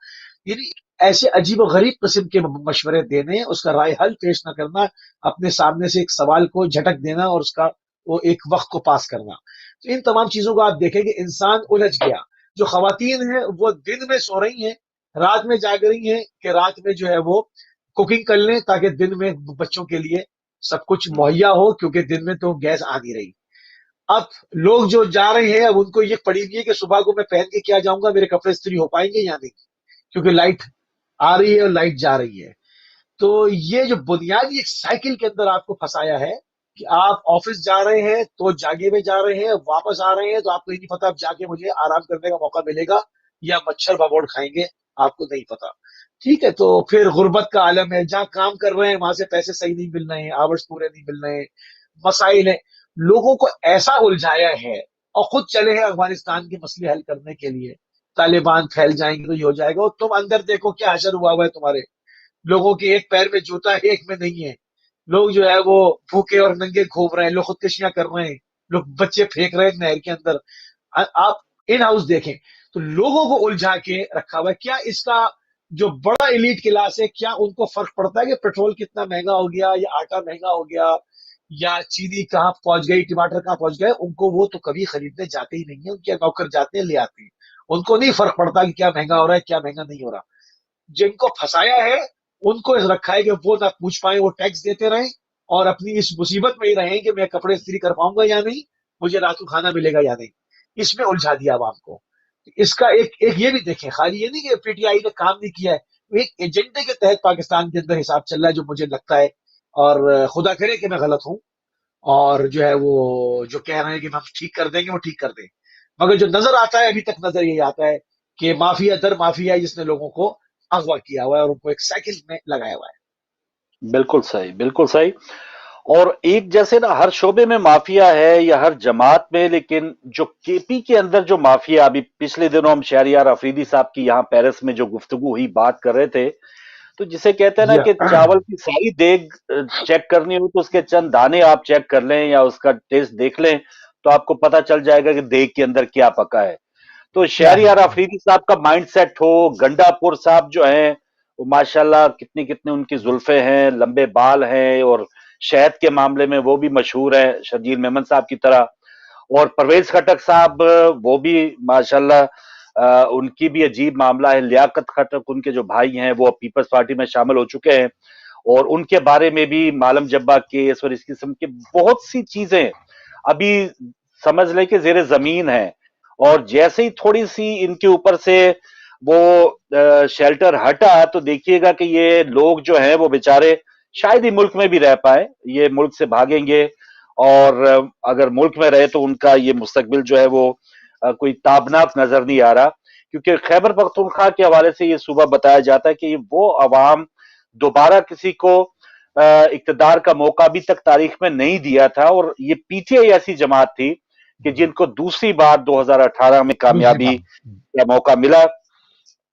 यानी ऐसे अजीब और गरीब किस्म के मशवरे देने, उसका राय हल पेश न करना, अपने सामने से एक सवाल को झटक देना और उसका वो एक वक्त को पास करना। तो इन तमाम चीजों को आप देखेंगे इंसान उलझ गया। जो खवातीन है वो दिन में सो रही हैं, रात में जाग रही हैं कि रात में जो है वो कुकिंग कर लें ताकि दिन में बच्चों के लिए सब कुछ मुहैया हो, क्योंकि दिन में तो गैस आ नहीं रही। अब लोग जो जा रहे हैं अब उनको ये पड़ी हुई है कि सुबह को मैं पहन के क्या जाऊंगा, मेरे कपड़े इस्त्री हो पाएंगे या नहीं, क्योंकि लाइट आ रही है और लाइट जा रही है। तो ये जो बुनियादी एक साइकिल के अंदर आपको फंसाया है कि आप ऑफिस जा रहे हैं तो जागे में जा रहे हैं, वापस आ रहे हैं तो आपको ये नहीं पता अब जाके मुझे आराम करने का मौका मिलेगा या मच्छर भगोड़ खाएंगे, आपको नहीं पता। ठीक है, तो फिर गुर्बत का आलम है, जहां काम कर रहे हैं वहां से पैसे सही नहीं मिल रहे हैं, आवर्स पूरे नहीं मिल रहे हैं, मसाइल है। लोगों को ऐसा उलझाया है और खुद चले हैं अफगानिस्तान के मसले हल करने के लिए। तालिबान फैल जाएंगे तो ये हो जाएगा, और तुम अंदर देखो क्या हशर हुआ हुआ है तुम्हारे। लोगों के एक पैर में जूता है, एक में नहीं है। लोग जो है वो भूखे और नंगे घूम रहे हैं, लोग खुदकुशियां कर रहे हैं, लोग बच्चे फेंक रहे हैं नहर के अंदर। आप इन हाउस देखें तो लोगों को उलझा के रखा हुआ है। क्या इसका जो बड़ा एलीट क्लास है, क्या उनको फर्क पड़ता है कि पेट्रोल कितना महंगा हो गया, या आटा महंगा हो गया, या चीनी कहाँ पहुंच गई, टमाटर कहाँ पहुंच गए? उनको वो तो कभी खरीदने जाते ही नहीं है, उनके नौकर जाते हैं, ले आते हैं। उनको नहीं फर्क पड़ता कि क्या महंगा हो रहा है, क्या महंगा नहीं हो रहा। जिनको फंसाया है उनको रखा है कि वो ना पूछ पाए, वो टैक्स देते रहें और अपनी इस मुसीबत में ही रहें कि मैं कपड़े इस्त्री कर पाऊंगा या नहीं, मुझे रात को खाना मिलेगा या नहीं। इसमें उलझा दिया आवाम को। इसका एक ये भी देखें, खाली ये नहीं कि पीटीआई ने काम नहीं किया है, एक एजेंडे के तहत पाकिस्तान के अंदर हिसाब चल रहा है, जो मुझे लगता है, और खुदा करे कि मैं गलत हूं, और जो है वो जो कह रहे हैं कि हम ठीक कर देंगे, वो ठीक कर दें। मगर जो नजर आता है, अभी तक नजर यही आता है कि माफिया दर माफिया है, जिसने लोगों को अगवा किया हुआ है और उनको एक साइकिल में लगाया हुआ है। बिल्कुल सही, बिल्कुल सही। और एक जैसे ना हर शोबे में माफिया है या हर जमात में, लेकिन जो केपी के अंदर जो माफिया, अभी पिछले दिनों हम शहरियार अफरीदी साहब की यहाँ पेरिस में जो गुफ्तगू हुई, बात कर रहे थे, तो जिसे कहते हैं ना जी हाँ। कि चावल की सारी देग चेक करनी हो तो उसके चंद दाने आप चेक कर लें या उसका टेस्ट देख लें, तो आपको पता चल जाएगा कि देग के अंदर क्या पका है। तो क्या है? शहरियार अफरीदी साहब का माइंड सेट हो, गंडापुर साहब जो हैं वो माशाल्लाह कितनी कितनी उनकी जुल्फे हैं, लंबे बाल हैं, और शहद के मामले में वो भी मशहूर है शर्जील मेमन साहब की तरह। और परवेज खटक साहब, वो भी माशाल्लाह, उनकी भी अजीब मामला है। लियाकत खटक उनके जो भाई हैं वो पीपल्स पार्टी में शामिल हो चुके हैं, और उनके बारे में भी मालम जब्बा केस और इस किस्म की बहुत सी चीजें अभी समझ लें कि जेर जमीन है। और जैसे ही थोड़ी सी इनके ऊपर से वो शेल्टर हटा, तो देखिएगा कि ये लोग जो हैं वो बेचारे शायद ही मुल्क में भी रह पाए, ये मुल्क से भागेंगे। और अगर मुल्क में रहे तो उनका ये मुस्तकबिल जो है वो कोई ताबनाक नजर नहीं आ रहा, क्योंकि खैबर पख्तूनख्वा के हवाले से ये सुबह बताया जाता है कि वो अवाम दोबारा किसी को इक्तदार का मौका अभी तक तारीख में नहीं दिया था, और ये पीटीआई ऐसी जमात थी कि जिनको दूसरी बार 2018 में दूसरी कामयाबी बात। का मौका मिला।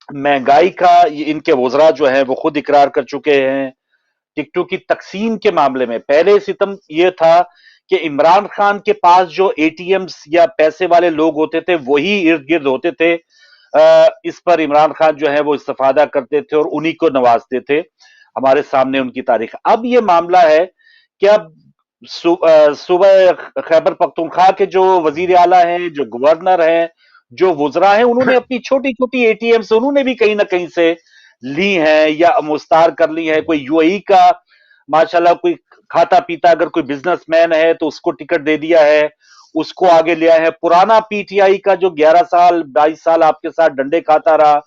महंगाई का इनके वज़रा जो है वो खुद इकरार कर चुके हैं। टिकटों की तकसीम के मामले में पहले सितम ये था कि इमरान खान के पास जो एटीएम्स या पैसे वाले लोग होते थे वही इर्द गिर्द होते थे, इस पर इमरान खान जो है वो इस्तेफादा करते थे और उन्हीं को नवाजते थे। हमारे सामने उनकी तारीख। अब ये मामला है कि अब सुबह खैबर पख्तूनख्वा के जो वजीर आला हैं, जो गवर्नर हैं, जो वुजरा हैं, उन्होंने अपनी छोटी छोटी एटीएम से उन्होंने भी कहीं ना कहीं से ली हैं या मुस्तार कर ली है। कोई यूएई का माशाल्लाह कोई खाता पीता अगर कोई बिजनेसमैन है तो उसको टिकट दे दिया है, उसको आगे लिया है। पुराना पीटीआई का जो 11 साल 22 साल आपके साथ डंडे खाता रहा,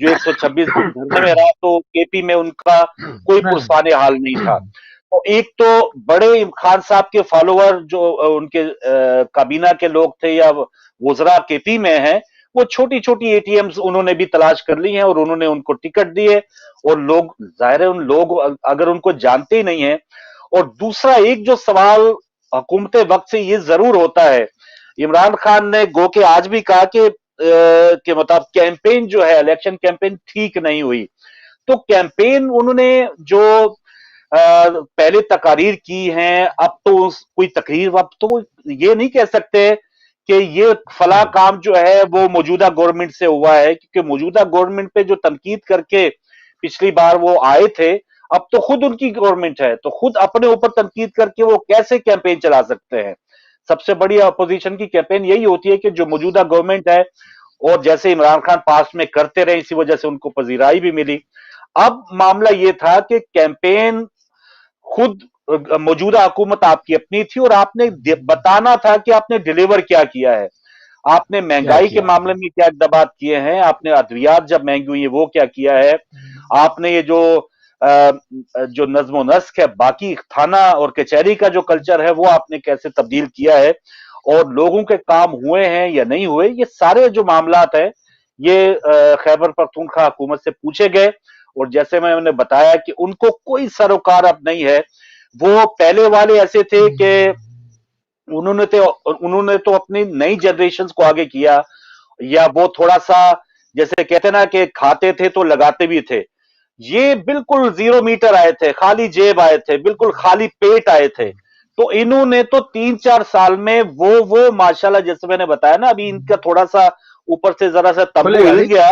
जो 126 दिन धरने में रहा, तो केपी में उनका कोई पुरस्वाने हाल नहीं था। तो एक तो बड़े खान साहब के फॉलोअर जो उनके काबीना के लोग थे या वुजरा केपी में हैं, वो छोटी छोटी एटीएम्स उन्होंने भी तलाश कर ली हैं और उन्होंने उनको टिकट दिए। और लोग जाहिर है उन लोग अगर उनको जानते ही नहीं है। और दूसरा एक जो सवाल हुकूमत वक्त से ये जरूर होता है, इमरान खान ने गो के आज भी कहा कि मतलब कैंपेन जो है, इलेक्शन कैंपेन ठीक नहीं हुई। तो कैंपेन उन्होंने जो पहले तकारीर की हैं, अब तो कोई तकरीर, अब तो ये नहीं कह सकते कि ये फला काम जो है वो मौजूदा गवर्नमेंट से हुआ है, क्योंकि मौजूदा गवर्नमेंट पे जो तनकीद करके पिछली बार वो आए थे, अब तो खुद उनकी गवर्नमेंट है, तो खुद अपने ऊपर तनकीद करके वो कैसे कैंपेन चला सकते हैं। सबसे बड़ी अपोजिशन की कैंपेन यही होती है कि जो मौजूदा गवर्नमेंट है, और जैसे इमरान खान पास्ट में करते रहे, इसी वजह से उनको पजीराई भी मिली। अब मामला ये था कि कैंपेन खुद मौजूदा हुकूमत आपकी अपनी थी और आपने बताना था कि आपने डिलीवर क्या किया है। आपने क्या महंगाई के किया मामले में क्या इक़दामात किए हैं, आपने अद्वियात जब महंगी हुई है वो क्या किया है, आपने ये जो नज्म नस्क है, बाकी थाना और कचहरी का जो कल्चर है वो आपने कैसे तब्दील किया है, और लोगों के काम हुए हैं या नहीं हुए, ये सारे जो मामलात हैं ये खैबर पख्तूनख्वा हुकूमत से पूछे गए। और जैसे मैंने बताया कि उनको कोई सरोकार अब नहीं है। वो पहले वाले ऐसे थे कि उन्होंने तो अपनी नई जनरेशन को आगे किया, या वो थोड़ा सा जैसे कहते ना कि खाते थे तो लगाते भी थे। ये बिल्कुल जीरो मीटर आए थे, खाली जेब आए थे, बिल्कुल खाली पेट आए थे। तो इन्होंने तो 3-4 साल में वो माशाल्लाह, जैसे मैंने बताया ना, अभी इनका थोड़ा सा ऊपर से जरा सा तंबू खुलेगा हिल नहीं। गया,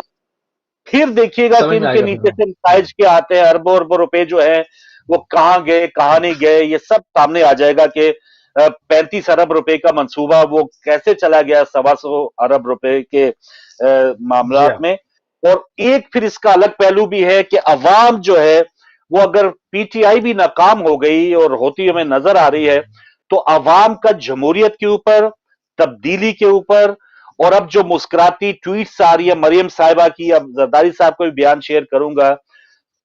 फिर देखिएगा कि समझ में इनके आएगा फिर नीचे वो। से नतज क्या आते हैं, अरबों अरबों रुपए जो है वो कहाँ गए कहाँ नहीं गए, ये सब सामने आ जाएगा कि 35 अरब रुपए का मंसूबा वो कैसे चला गया 125 अरब रुपए के जी मामलात हाँ। में। और एक फिर इसका अलग पहलू भी है कि अवाम जो है वो अगर पीटीआई भी नाकाम हो गई और होती हमें नजर आ रही है, तो अवाम का जमहूरियत के ऊपर, तब्दीली के ऊपर, और अब जो मुस्कुराती ट्वीट्स आ रही है मरियम साहिबा की, अब जरदारी साहब को भी बयान शेयर करूंगा,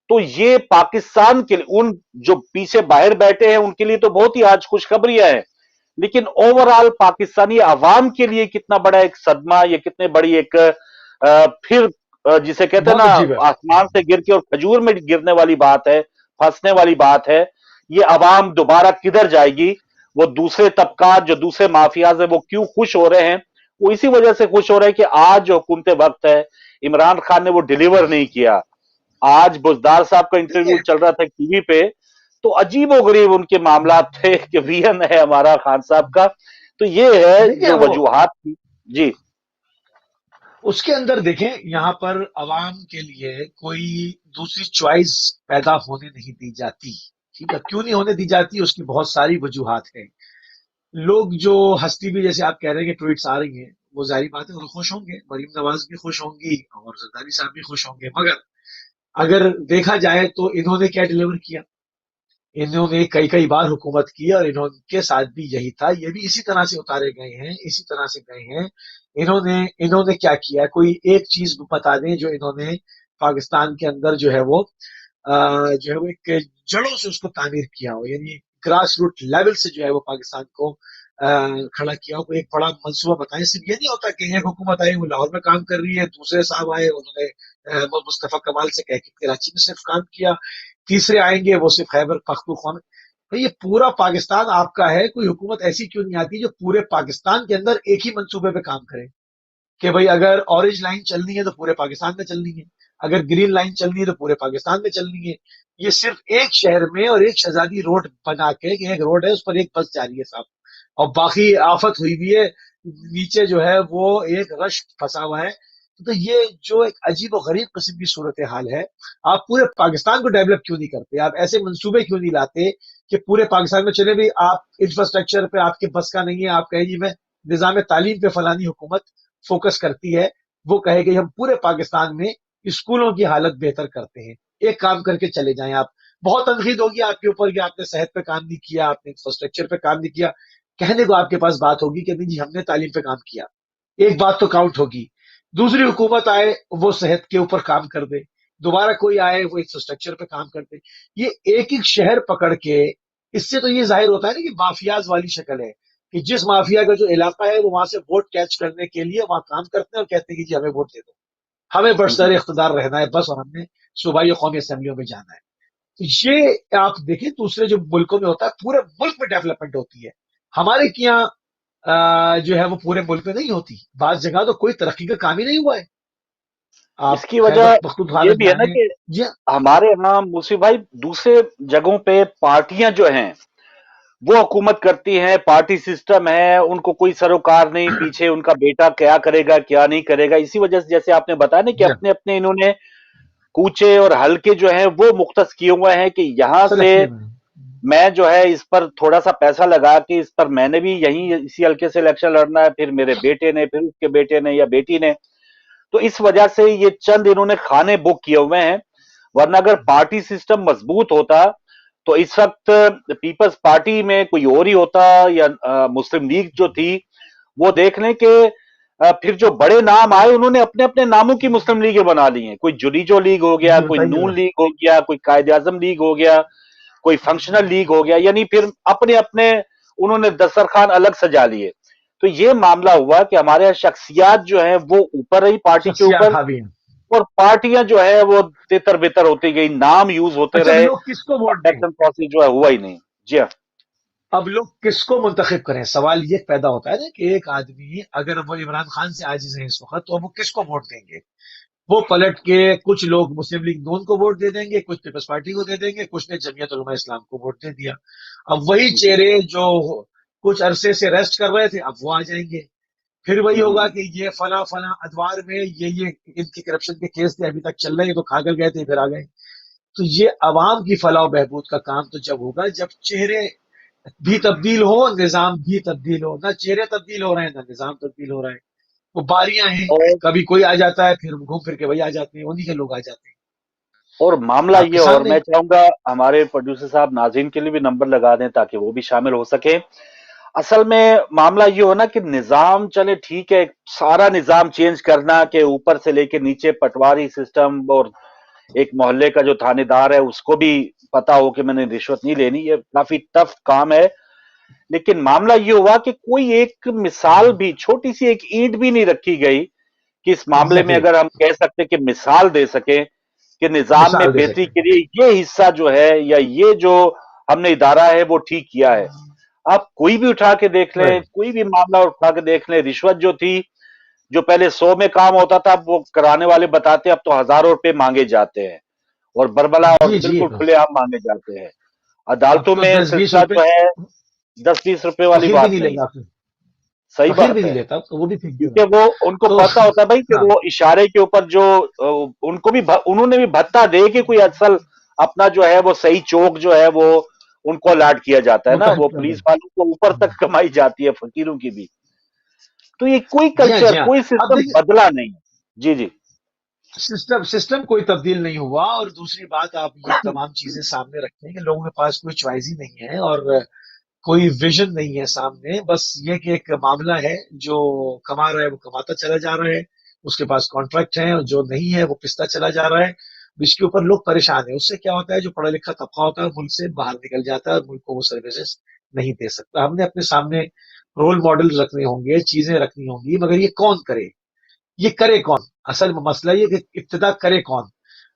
तो ये पाकिस्तान के लिए, उन जो पीछे बाहर बैठे हैं उनके लिए तो बहुत ही आज खुशखबरियां हैं, लेकिन ओवरऑल पाकिस्तानी अवाम के लिए कितना बड़ा एक सदमा, ये कितने बड़ी एक फिर जिसे कहते हैं बहुत ना, अजीब है। आसमान से गिर के और खजूर में गिरने वाली बात है, फंसने वाली बात है। ये अवाम दोबारा किधर जाएगी? वो दूसरे तबकात जो दूसरे माफियाज है वो क्यों खुश हो रहे हैं? वो इसी वजह से खुश हो रहे हैं कि आज जो हुकूमत वक्त है, इमरान खान ने वो डिलीवर नहीं किया। आज बुजदार साहब का इंटरव्यू देखिए चल रहा था टीवी पे, तो अजीबो गरीब उनके मामला थे कि वीएन है हमारा खान साहब का। तो ये है देखिए जो वो वजूहात थी। जी। उसके अंदर देखें, यहाँ पर अवाम के लिए कोई दूसरी चॉइस पैदा होने नहीं दी जाती। ठीक है, क्यों नहीं होने दी जाती, उसकी बहुत सारी वजूहात हैं। लोग जो हस्ती भी, जैसे आप कह रहे हैं कि ट्वीट्स आ रही हैं, वो जाहिर बात है वो खुश होंगे, मरीम नवाज भी खुश होंगी और जरदारी साहब भी खुश होंगे, मगर अगर देखा जाए तो इन्होंने क्या डिलीवर किया? इन्होंने कई कई बार हुकूमत की और इन्होंने साथ भी यही था, ये भी इसी तरह से उतारे गए हैं, इसी तरह से गए हैं। इन्होंने इन्होंने क्या किया? कोई एक चीज बता दें जो इन्होंने पाकिस्तान के अंदर जो है वो जो है वो एक जड़ों से उसको तामीर किया हो, यानी ग्रास रूट लेवल से जो है वो पाकिस्तान को खड़ा किया हो। कोई एक बड़ा मंसूबा बताएं। सिर्फ ये नहीं होता कि एक हुकूमत आई वो लाहौर में काम कर रही है, दूसरे साहब आए उन्होंने वो मुस्तफा कमाल से कह के कराची में सिर्फ काम किया, तीसरे आएंगे वो सिर्फ खैबर पख्तूनख्वा में। तो ये पूरा पाकिस्तान आपका है, कोई हुकूमत ऐसी क्यों नहीं आती जो पूरे पाकिस्तान के अंदर एक ही मंसूबे पे काम करे? कि भाई अगर ऑरेंज लाइन चलनी है तो पूरे पाकिस्तान में चलनी है, अगर ग्रीन लाइन चलनी है तो पूरे पाकिस्तान में चलनी है। ये सिर्फ एक शहर में और एक शहजादी रोड बना के, कि एक रोड है उस पर एक बस जा रही है साहब, और बाकी आफत हुई हुई है, नीचे जो है वो एक रश फंसा हुआ है। तो ये जो एक अजीब और गरीब किस्म की सूरत हाल है, आप पूरे पाकिस्तान को डेवलप क्यों नहीं करते? आप ऐसे मंसूबे क्यों नहीं लाते कि पूरे पाकिस्तान में चले? भी आप इंफ्रास्ट्रक्चर पे आपके बस का नहीं है, आप कहें जी मैं निजाम तालीम पे फलानी हुकूमत फोकस करती है, वो कहे कि हम पूरे पाकिस्तान में स्कूलों की हालत बेहतर करते हैं, एक काम करके चले जाएं आप। बहुत तनकीद होगी आपके ऊपर कि आपने सेहत पे काम नहीं किया, आपने इंफ्रास्ट्रक्चर पे काम नहीं किया, कहने को आपके पास बात होगी कि नहीं जी हमने तालीम पे काम किया, एक बात तो काउंट होगी। दूसरी हुकूमत आए वो सेहत के ऊपर काम कर दे, दोबारा कोई आए वो इंफ्रास्ट्रक्चर पे काम कर दे। ये एक एक शहर पकड़ के, इससे तो ये जाहिर होता है ना कि माफियाज वाली शक्ल है, कि जिस माफिया का जो इलाका है वो वहां से वोट कैच करने के लिए वहां काम करते हैं और कहते हैं कि जी हमें वोट दे दो, हमें बरसर इख्तदार रहना है बस, और हमने सूबाई और कौमी असम्बलियों में जाना है। तो ये आप देखें दूसरे जो मुल्कों में होता है, पूरे मुल्क में डेवलपमेंट होती है। हमारे यहाँ जो है वो पूरे मुल्क में नहीं होती, बात जगह तो कोई तरक्की का काम ही नहीं हुआ है। आप इसकी खैबर वजह पख्तूनख्वा ये में भी है ना जाएं। कि जी हाँ। हमारे यहाँ मुसी भाई दूसरे जगहों पे पार्टियां जो हैं वो हुकूमत करती हैं, पार्टी सिस्टम है, उनको कोई सरोकार नहीं, पीछे उनका बेटा क्या करेगा क्या नहीं करेगा। इसी वजह से जैसे आपने बताया ना कि जी हाँ। अपने अपने इन्होंने कूचे और हल्के जो हैं वो मुख्तस किए हुए हैं कि यहां से सेलेक्ट किए मैंने। मैं जो है इस पर थोड़ा सा पैसा लगा कि इस पर मैंने भी यहीं इसी हल्के से इलेक्शन लड़ना है, फिर मेरे बेटे ने, फिर उसके बेटे ने या बेटी ने। तो इस वजह से ये चंद इन्होंने खाने बुक किए हुए हैं, वरना अगर पार्टी सिस्टम मजबूत होता तो इस वक्त पीपल्स पार्टी में कोई और ही होता, या मुस्लिम लीग जो थी वो देख लें कि फिर जो बड़े नाम आए उन्होंने अपने अपने नामों की मुस्लिम लीगें बना ली हैं। कोई जुडीजो लीग हो गया, जी कोई बताइए नून जरा। लीग हो गया, कोई कायदे आजम लीग हो गया, कोई फंक्शनल लीग हो गया, यानी फिर अपने अपने उन्होंने दस्तरखान अलग सजा लिए। तो ये मामला हुआ कि हमारे यहाँ शख्सियात जो है वो ऊपर रही पार्टी के शख्सियात ऊपर, हावी हैं। और पार्टियां जो है वो तितर बितर होती गई, नाम यूज होते अच्छा, अब रहे, लोग किसको वोट दें? इलेक्शन प्रोसेस जो है हुआ ही नहीं। जी हाँ। अब लोग किसको मुंतखब करें? सवाल ये पैदा होता है ना कि एक आदमी अगर वो इमरान खान से आजिज है इस वक्त, तो वो किसको वोट देंगे? वो पलट के कुछ लोग मुस्लिम लीग नून को वोट दे देंगे, कुछ पीपल्स पार्टी को दे देंगे, कुछ ने जमीयत उलमा इस्लाम को वोट दे दिया। अब वही जी। चेहरे जो कुछ अरसे से रेस्ट कर रहे थे अब वो आ जाएंगे। پھر وہی ہوگا हम्म, کہ یہ فلاں فلاں ادوار میں یہ ان کے کرپشن کے کیس تھے ابھی تک چل رہے ہیں تو کھا کر گئے تھے پھر آ گئے. تو یہ عوام کی فلاح و بہبود کا کام تو جب ہوگا جب چہرے بھی تبدیل ہو, نظام بھی تبدیل ہو. نہ چہرے تبدیل ہو رہے ہیں نہ نظام تبدیل ہو رہا ہے. وہ باریاں ہیں, और کبھی کوئی آ جاتا ہے پھر گھوم پھر کے وہی آ جاتے ہیں, انہی کے لوگ آ جاتے ہیں. और मामला آپ ये, کے और سامنے. मैं चाहूंगा हमारे प्रोड्यूसर साहब नाज़रीन के लिए भी नंबर लगा दें ताकि वो भी शामिल हो सके. असल में मामला ये हो ना कि निजाम चले ठीक है, सारा निजाम चेंज करना कि ऊपर से लेके नीचे पटवारी सिस्टम, और एक मोहल्ले का जो थानेदार है उसको भी पता हो कि मैंने रिश्वत नहीं लेनी, ये काफी टफ काम है. लेकिन मामला ये हुआ कि कोई एक मिसाल भी, छोटी सी एक ईंट भी नहीं रखी गई कि इस मामले में एग्जैक्टली, अगर हम कह सकते कि मिसाल दे सके कि निजाम में मिसाल दे बेहतरी सकें. के लिए ये हिस्सा जो है या ये जो हमने इदारा है वो ठीक किया है. आप कोई भी उठा के देख लें, राइट. कोई भी मामला उठा के देख लें, रिश्वत जो थी, जो पहले 100 में काम होता था, अब वो कराने वाले बताते हैं अब तो हजारों रुपए मांगे जाते हैं, और बरबला और जी जी, बिल्कुल खुलेआम मांगे जाते हैं. अब अदालतों तो में 10-20 सिलसिला रुपए जो है 10-20 रुपए वाली वकील भी बात नहीं नहीं लेगा है. आपसे. सही वकील भी बात नहीं है, लेता, तो वो भी फेंक देगा. क्योंकि वो उनको तो पता होता है भाई कि हाँ. वो इशारे के ऊपर जो उनको भी उन्होंने भी भत्ता दे के कोई असल अपना जो है वो सही चौक जो है वो उनको अलॉट किया जाता है ना, मुतहद वो कर पुलिस देगा. वालों को ऊपर तक कमाई जाती है, फकीरों की भी. तो ये कोई जी हाँ, कल्चर, जी हाँ. कोई अब सिस्टम देखिए, बदला नहीं. जी जी. सिस्टम सिस्टम कोई तब्दील नहीं हुआ. और दूसरी बात, आप ये तमाम चीजें सामने रखें कि लोगों के पास कोई चॉइस ही नहीं है और कोई विजन नहीं है सामने. बस ये कि एक मामला है, जो कमा रहा है वो कमाता चला जा रहा है, उसके पास कॉन्ट्रैक्ट है, और जो नहीं है वो पिसता चला जा रहा है. इसके ऊपर लोग परेशान है. उससे क्या होता है, जो पढ़ा लिखा तबका होता है मुल्क से बाहर निकल जाता है और मुल्क को वो सर्विसेज नहीं दे सकता. हमने अपने सामने रोल मॉडल रखने होंगे, चीजें रखनी होंगी, मगर ये कौन करे, ये करे कौन. असल मसला ये कि इब्तिदा करे कौन.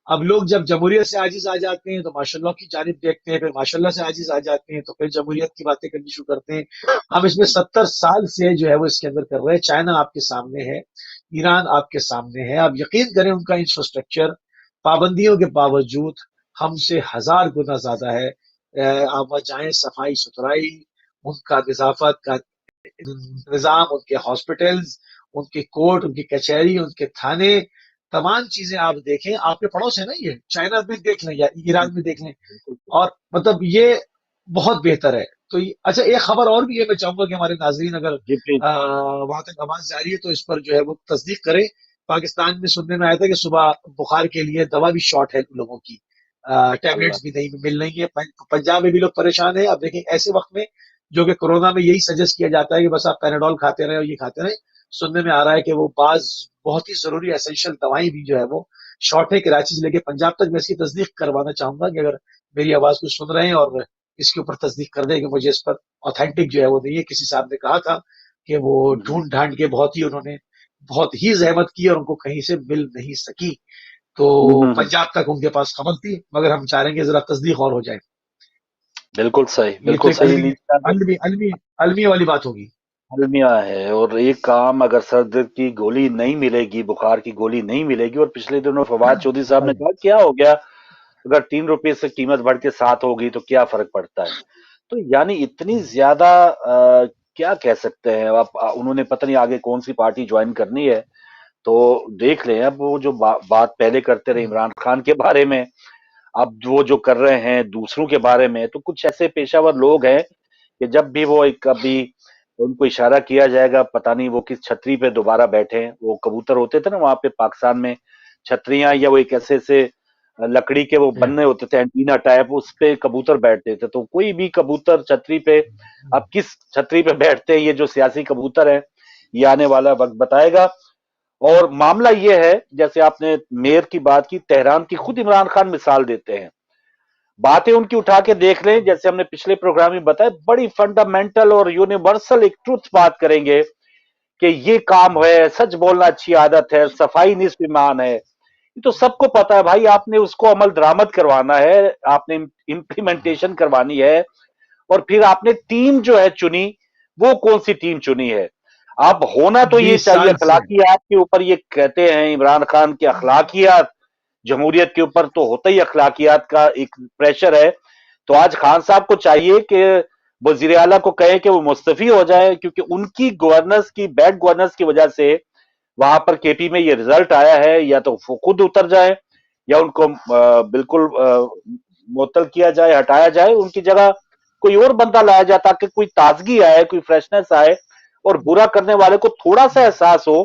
अब लोग जब जमहूरियत से आजिज आ जाते हैं तो माशाल्लाह की जानिब देखते हैं, फिर माशाल्लाह से आजिज आ जाते हैं तो फिर जमहूरियत की बातें करनी शुरू करते हैं. हम इसमें 70 साल से जो है वो इसके अंदर कर रहे हैं. चाइना आपके सामने है, ईरान आपके सामने है. आप यकीन करें, उनका इंफ्रास्ट्रक्चर पाबंदियों के बावजूद हमसे 1000 गुना ज्यादा है. आप वहाँ जाएं, सफाई सुथराई, उनका नजाफत का निजाम, उनके हॉस्पिटल्स, उनके कोर्ट, उनकी कचहरी, उनके थाने, तमाम चीजें आप देखें. आपके पड़ोस है ना, ये चाइना में देख लें या ईरान में देख लें, बिल्कुल. और मतलब ये बहुत बेहतर है. तो अच्छा, एक खबर और भी है, मैं चाहूंगा कि हमारे नाजरीन अगर जी प्लीज. वहां तक आवाज जा रही है तो इस पर जो है वो तस्दीक करें. पाकिस्तान में सुनने में आया था कि सुबह बुखार के लिए दवा भी शॉर्ट है लोगों की, अल्लाह. टैबलेट्स भी नहीं मिल रही है. पंजाब में भी लोग परेशान है. अब देखें, ऐसे वक्त में जो कि कोरोना में यही सजेस्ट किया जाता है कि बस आप पैराडोल खाते रहे और ये खाते रहे, सुनने में आ रहा है कि वो बाज बहुत ही जरूरी एसेंशियल दवाई भी जो है वो शॉर्ट है. कराची से लेके पंजाब तक. मैं इसकी तस्दीक करवाना चाहूंगा कि अगर मेरी आवाज को सुन रहे हैं और इसके ऊपर तस्दीक कर दे कि मुझे इस पर ऑथेंटिक जो है वो नहीं है. किसी साहब ने कहा था कि वो ढूंढ ढांड के बहुत ही उन्होंने बहुत ही जहमत की और उनको कहीं से मिल नहीं सकी. तो पंजाब तक उनके पास खबर थी, मगर हम चाह रहे हैं कि जरा तस्दीक और हो जाए. ये तो बिल्कुल एक सही लीजिए. अलमी वाली बात होगी. अलमिया है, और एक काम, अगर सर दर्द की गोली नहीं मिलेगी, बुखार की गोली नहीं मिलेगी, और पिछले दिनों फवाद चौधरी साहब ने राइट. कहा क्या हो गया अगर 3 रुपए से कीमत बढ़ के 7 होगी तो क्या फर्क पड़ता है. तो यानी इतनी ज्यादा क्या कह सकते हैं आप, उन्होंने पता नहीं आगे कौन सी पार्टी ज्वाइन करनी है. तो देख लें, अब वो जो बात पहले करते रहे इमरान खान के बारे में, अब वो जो कर रहे हैं दूसरों के बारे में, तो कुछ ऐसे पेशावर लोग हैं कि जब भी वो एक कभी उनको इशारा किया जाएगा, पता नहीं वो किस छतरी पे दोबारा बैठे हैं. वो कबूतर होते थे ना वहां पे पाकिस्तान में, छतरियां, या वो एक ऐसे ऐसे लकड़ी के वो बन्ने होते थे एंटीना टाइप, उस पे कबूतर बैठते थे. तो कोई भी कबूतर छतरी पे, अब किस छतरी पे बैठते हैं ये जो सियासी कबूतर है, ये आने वाला वक्त बताएगा. और मामला ये है, जैसे आपने मेयर की बात की, तेहरान की खुद इमरान खान मिसाल देते हैं. बातें उनकी उठा के देख लें, जैसे हमने पिछले प्रोग्राम में बताया, बड़ी फंडामेंटल और यूनिवर्सल एक ट्रुथ बात करेंगे कि ये काम है, सच बोलना अच्छी आदत है, सफाई निस्फ ईमान है. ये तो सबको पता है भाई, आपने उसको अमल दरामद करवाना है, आपने इम्प्लीमेंटेशन करवानी है, और फिर आपने टीम जो है चुनी, वो कौन सी टीम चुनी है. अब होना तो ये 20 चाहिए, साल से. अखलाकियात के ऊपर ये कहते हैं इमरान खान की अखलाकियात, जमहूरियत के ऊपर तो होता ही अखलाकियात का एक प्रेशर है. तो आज खान साहब को चाहिए कि वजीर आला को कहे कि वो मुस्तफी हो जाए, क्योंकि उनकी गवर्नेंस की, बैड गवर्नेंस की वजह से वहां पर केपी में ये रिजल्ट आया है। या तो वो खुद उतर जाए या उनको बिल्कुल मुअत्तल किया जाए, हटाया जाए, उनकी जगह कोई और बंदा लाया जाए, ताकि कोई ताजगी आए, कोई फ्रेशनेस आए, और बुरा करने वाले को थोड़ा सा एहसास हो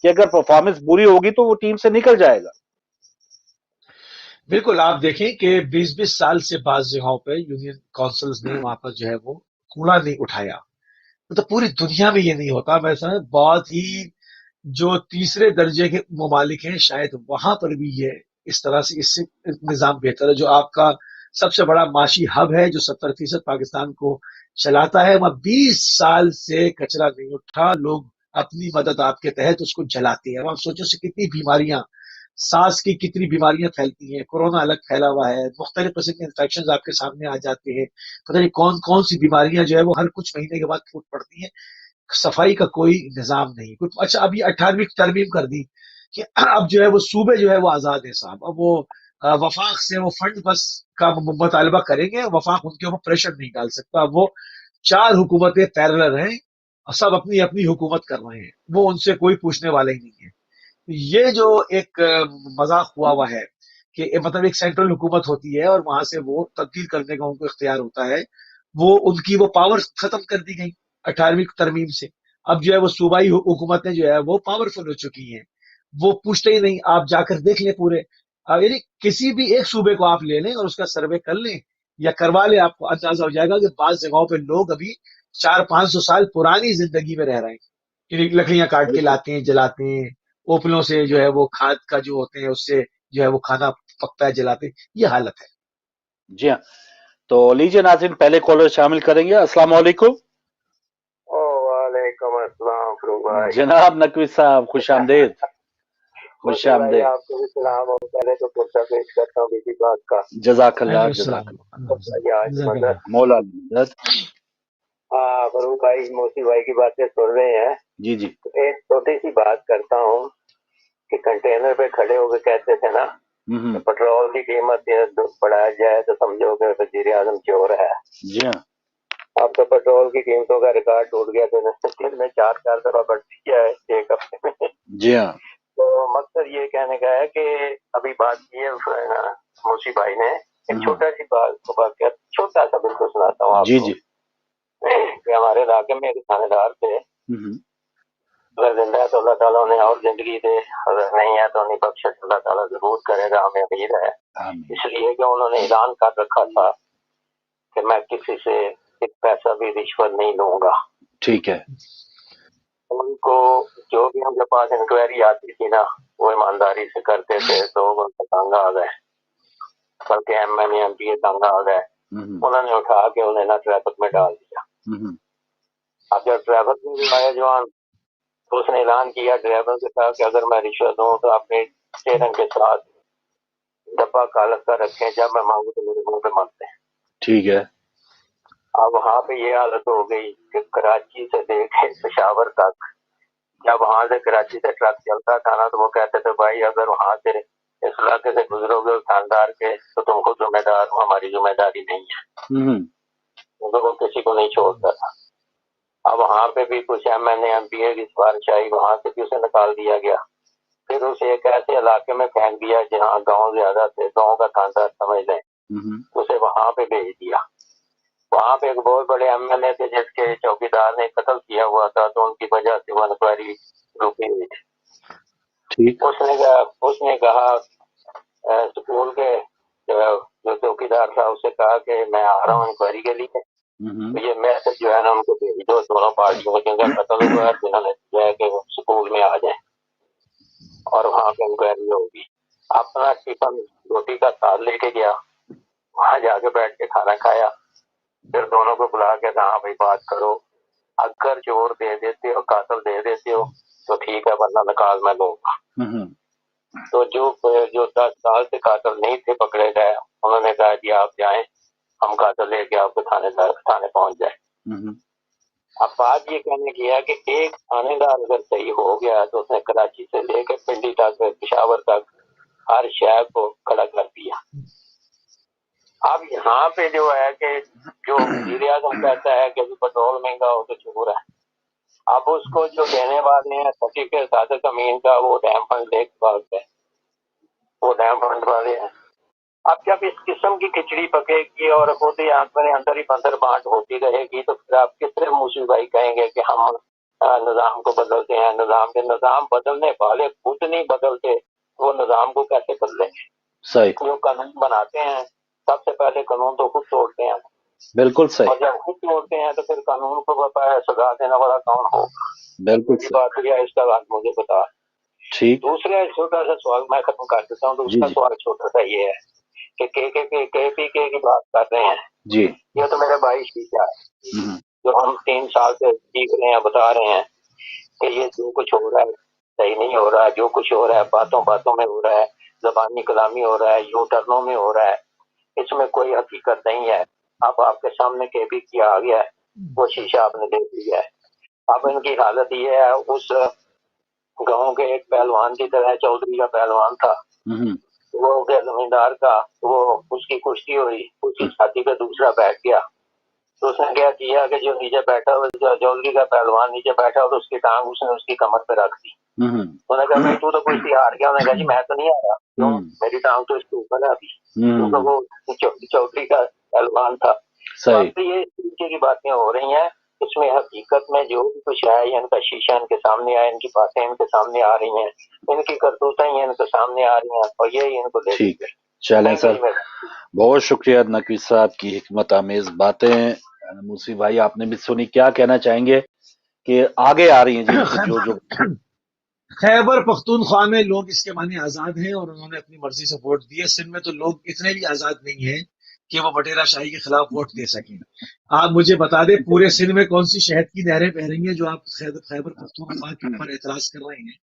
कि अगर परफॉर्मेंस बुरी होगी तो वो टीम से निकल जाएगा। बिल्कुल, आप देखें कि 20-20 साल से बाज़ जगहों पे यूनियन काउंसिल्स ने वहाँ पर जो है वो कूड़ा नहीं उठाया। तो पूरी दुनिया में ये नहीं होता। मैं समझ बहुत ही जो तीसरे दर्जे के ममालिक हैं शायद वहां पर भी ये इस तरह से इससे निज़ाम बेहतर है। जो आपका सबसे बड़ा माशी हब है जो 70% पाकिस्तान को चलाता है, वहाँ 20 साल से कचरा नहीं उठा। लोग अपनी मदद आपके तहत उसको जलाते हैं। अब आप सोचो से कितनी बीमारियां, सांस की कितनी बीमारियां फैलती हैं। कोरोना अलग फैला हुआ है, मुख्तलिफ किस्म के इन्फेक्शन आपके सामने आ जाते हैं। पता नहीं कौन कौन सी बीमारियां जो है वो हर कुछ महीने के बाद फूट पड़ती हैं। सफाई का कोई निजाम नहीं कुछ। अच्छा, अभी 18वीं तरमीम कर दी कि अब जो है वो सूबे जो है वो आजाद है साहब। अब वो वफाक से वो फंड बस का मुतालबा करेंगे, वफाक उनके ऊपर प्रेशर नहीं डाल सकता। अब वो 4 हुकूमतें पैरेलल हैं और सब अपनी अपनी हुकूमत कर रहे हैं, वो उनसे कोई पूछने वाला ही नहीं है। ये जो एक मजाक हुआ हुआ है कि मतलब एक सेंट्रल हुकूमत होती है और वहां से वो तब्दील करने का उनको इख्तियार होता है, वो उनकी वो पावर खत्म कर दी गई 18वीं तरमीम से। अब जो है वो सूबाई हुकूमतें जो है वो पावरफुल हो चुकी हैं, वो पूछते ही नहीं। आप जाकर देख लें पूरे, यानी किसी भी एक सूबे को आप ले लें और उसका सर्वे कर लें या करवा लें, आपको अंदाजा हो जाएगा कि बाज जगहों पे लोग अभी 400-500 साल पुरानी जिंदगी में रह रहे हैं। लकड़ियां काट के बिल्कुल। लाते हैं, जलाते हैं, ओपलों से जो है वो खाद का जो होते हैं उससे जो है वो खाना पकता है, जलाते हैं। ये हालत है। जी हाँ, तो लीजिए नाज़रीन, पहले कॉलर शामिल करेंगे। अस्सलाम वालेकुम। वालेकुम अस्सलाम फरूक भाई। जनाब नकवी साहब, खुश आमदेद। खुश मोती भाई आमदेद। आपको भी सलाम और पहले तो पुरसा पेश करता हूँ किसी बात का। जजाकल्ला, अलैहिस्सलाम। जजाकल्ला। भाई आज मदद। मौला मदद। हाँ फरूक भाई, मोती भाई की बातें सुन रहे हैं जी जी। तो एक छोटी सी बात करता हूँ कि कंटेनर पे खड़े होकर कहते थे ना कि पेट्रोल की कीमत बढ़ाया जाए तो समझो कि वजीर आजम चोर है। जी हाँ। अब तो पेट्रोल की कीमतों का रिकॉर्ड टूट गया, तो दिन में 4-4 दफा बढ़ गया है एक हफ्ते में। जी हाँ। तो मकसद ये कहने का है कि अभी बात की है मोशी भाई ने, एक छोटा सी बात छोटा सा बिल्कुल सुनाता हूँ जी आपको जी। कि हमारे इलाके में एक थानेदार थे। अगर जिंदा है तो अल्लाह ताला उन्हें और जिंदगी दे, अगर नहीं है तो उन्हें बख्शिश अल्लाह ताला जरूर करेगा, हमें उम्मीद है। इसलिए कि उन्होंने ऐलान कर रखा था कि मैं किसी से एक पैसा भी रिश्वत नहीं लूंगा। ठीक है। उनको जो भी उनके पास इंक्वायरी आती थी ना वो ईमानदारी से करते थे, तो उनको तंग आ गए, बल्कि एमपी तंग आ गए। उन्होंने उठा के उन्हें ना ट्रैफिक में डाल दिया। अब जब ट्रैफिक में भी आया जवान, तो उसने ऐलान किया ड्राइवर के साथ कि अगर मैं रिश्वत दूं तो अपने स्टेयरिंग के साथ डब्बा कागज का रखें, जब मैं मांगू तो मेरे मुंह पे मांगते हैं। ठीक है। अब वहां पे ये हालत हो गई कि कराची से लेके पेशावर तक, जब वहां से कराची से ट्रक चलता था ना तो वो कहते थे भाई अगर वहां से इस इलाके से गुजरोगे थानदार के तो तुम खुद जिम्मेदार हो, हमारी जिम्मेदारी नहीं है। तो वो किसी को नहीं छोड़ता था। अब वहां पे भी कुछ एमपीए की सिफारिश आई, वहां से भी उसे निकाल दिया गया। फिर उसे एक ऐसे इलाके में फेंक दिया जहाँ गांव ज्यादा थे, गांव का थानदार समझ लें, उसे वहां पे भेज दिया। वहां पे एक बहुत बड़े एमएलए थे जिसके चौकीदार ने कत्ल किया हुआ था, तो उनकी वजह से वो इंक्वायरी रुकी हुई थी। ठीक। उसने कहा स्कूल के जो चौकीदार था उसे कहा कि मैं आ रहा हूँ इंक्वायरी के लिए, तो ये मैसेज जो है ना उनको भेज दो दोनों पार्टियों को जिनका कत्ल हुआ है, जिन्होंने जो है कि स्कूल में आ जाए और वहां पे इंक्वायरी होगी। अपना टिफिन रोटी का साथ लेके गया, वहां जाके बैठ के खाना खाया, फिर दोनों को बुला के कहा भाई बात करो, अगर चोर दे देते हो, कातल दे देते हो तो ठीक है, वरना निकाल मैं लूंगा। तो जो 10 साल से कातल नहीं थे पकड़े गए, उन्होंने कहा कि आप जाएं, हम कातल लेके आपको थाने पहुंच जाए। अब बात ये कहने की है कि एक थानेदार अगर सही हो गया तो उसने कराची से लेकर पिंडी तक, पेशावर तक हर शहर को खड़ा कर दिया। اب یہاں پہ جو ہے کہ جو وزیر اعظم کہتا ہے کہ پیٹرول مہنگا ہو تو چور ہے، اب اس کو جو دینے والے ہیں سرٹیفکیٹ صادق امین کا وہ ڈیم فنڈ لے کے بھاگتے ہیں، وہ ڈیم فنڈ والے ہیں۔ اب جب اس قسم کی کھچڑی پکے گی اور خود ہی اندر ہی بندر بانٹ ہوتی رہے گی تو پھر آپ کس طرح موسیٰ بھائی کہیں گے کہ ہم نظام کو بدلتے ہیں، نظام بدلنے والے خود نہیں بدلتے، وہ نظام کو کیسے بدلیں گے؟ صحیح، جو قانون بناتے ہیں سب سے پہلے قانون تو خود توڑتے ہیں، بالکل اور صحیح، جب خود توڑتے ہیں تو پھر قانون کو سزا دینے والا کون ہوگا؟ بالکل یہ صحیح، بات ہے، اس کا بات مجھے بتا۔ ٹھیک، دوسرا چھوٹا سا سوال میں ختم کر دیتا ہوں، جی دوسرا جی سوال چھوٹا سا یہ ہے کہ کے پی کے کی بات کر رہے ہیں، جی، یہ تو میرے بھائی شیشہ ہے ہوں، جو ہم 3 سال سے سیکھ رہے ہیں، بتا رہے ہیں کہ یہ جو کچھ ہو رہا ہے صحیح نہیں ہو رہا ہے، جو کچھ ہو رہا ہے باتوں میں ہو رہا ہے، زبانی کلامی ہو رہا ہے، یو ٹرنوں میں ہو رہا ہے، اس میں کوئی حقیقت نہیں ہے۔ اب آپ کے سامنے کے پی کیا آ گیا ہے، وہ شیشہ آپ نے دیکھ لیا ہے۔ اب ان کی حالت یہ ہے، اس گاؤں کے ایک پہلوان کی طرح چودھری کا پہلوان تھا، ہوں، وہ ہو گیا زمیندار کا، وہ اس کی کشتی ہوئی، اس کی چھاتی پہ دوسرا بیٹھ گیا، تو اس نے کیا کیا کہ جو نیچے بیٹھا ہوا چودھری کا پہلوان نیچے بیٹھا ہوا تو اس کی ٹانگ اس نے اس کی کمر پہ رکھ دی۔ ہوں، انہوں نے کہا بھائی تو کشتی ہار گیا، انہوں نے کہا جی میں تو نہیں ہارا، کیوں؟ میری ٹانگ تو اس کے اوپر ہے ابھی، کیونکہ وہ چودھری کا پہلوان تھا۔ تو صحیح، اب یہ اس طریقے کی باتیں ہو رہی ہیں، اس میں حقیقت میں جو بھی کچھ ہے ان کا شیشہ ان کے سامنے آیا، ان کی باتیں ان کے سامنے آ رہی ہیں، ان کی کرتوتیں ان کے سامنے آ رہی ہیں، اور یہی ان کو لے ٹھیک، کے چلیں سر، بہت شکریہ نقوی صاحب کی حکمت آمیز باتیں۔ موسی بھائی آپ نے بھی سنی، کیا کہنا چاہیں گے کہ آگے آ رہی ہیں جن جو خیبر پختونخوا میں لوگ اس کے معنی آزاد ہیں اور انہوں نے اپنی مرضی سے ووٹ دیے۔ سندھ میں تو لوگ اتنے بھی آزاد نہیں ہیں کہ وہ بٹیرہ شاہی کے خلاف ووٹ دے سکیں۔ آپ مجھے بتا دیں پورے سندھ میں کون سی شہد کی نہریں بہ رہی ہیں جو آپ خیبر پختونخوا کے اوپر اعتراض کر رہے ہیں؟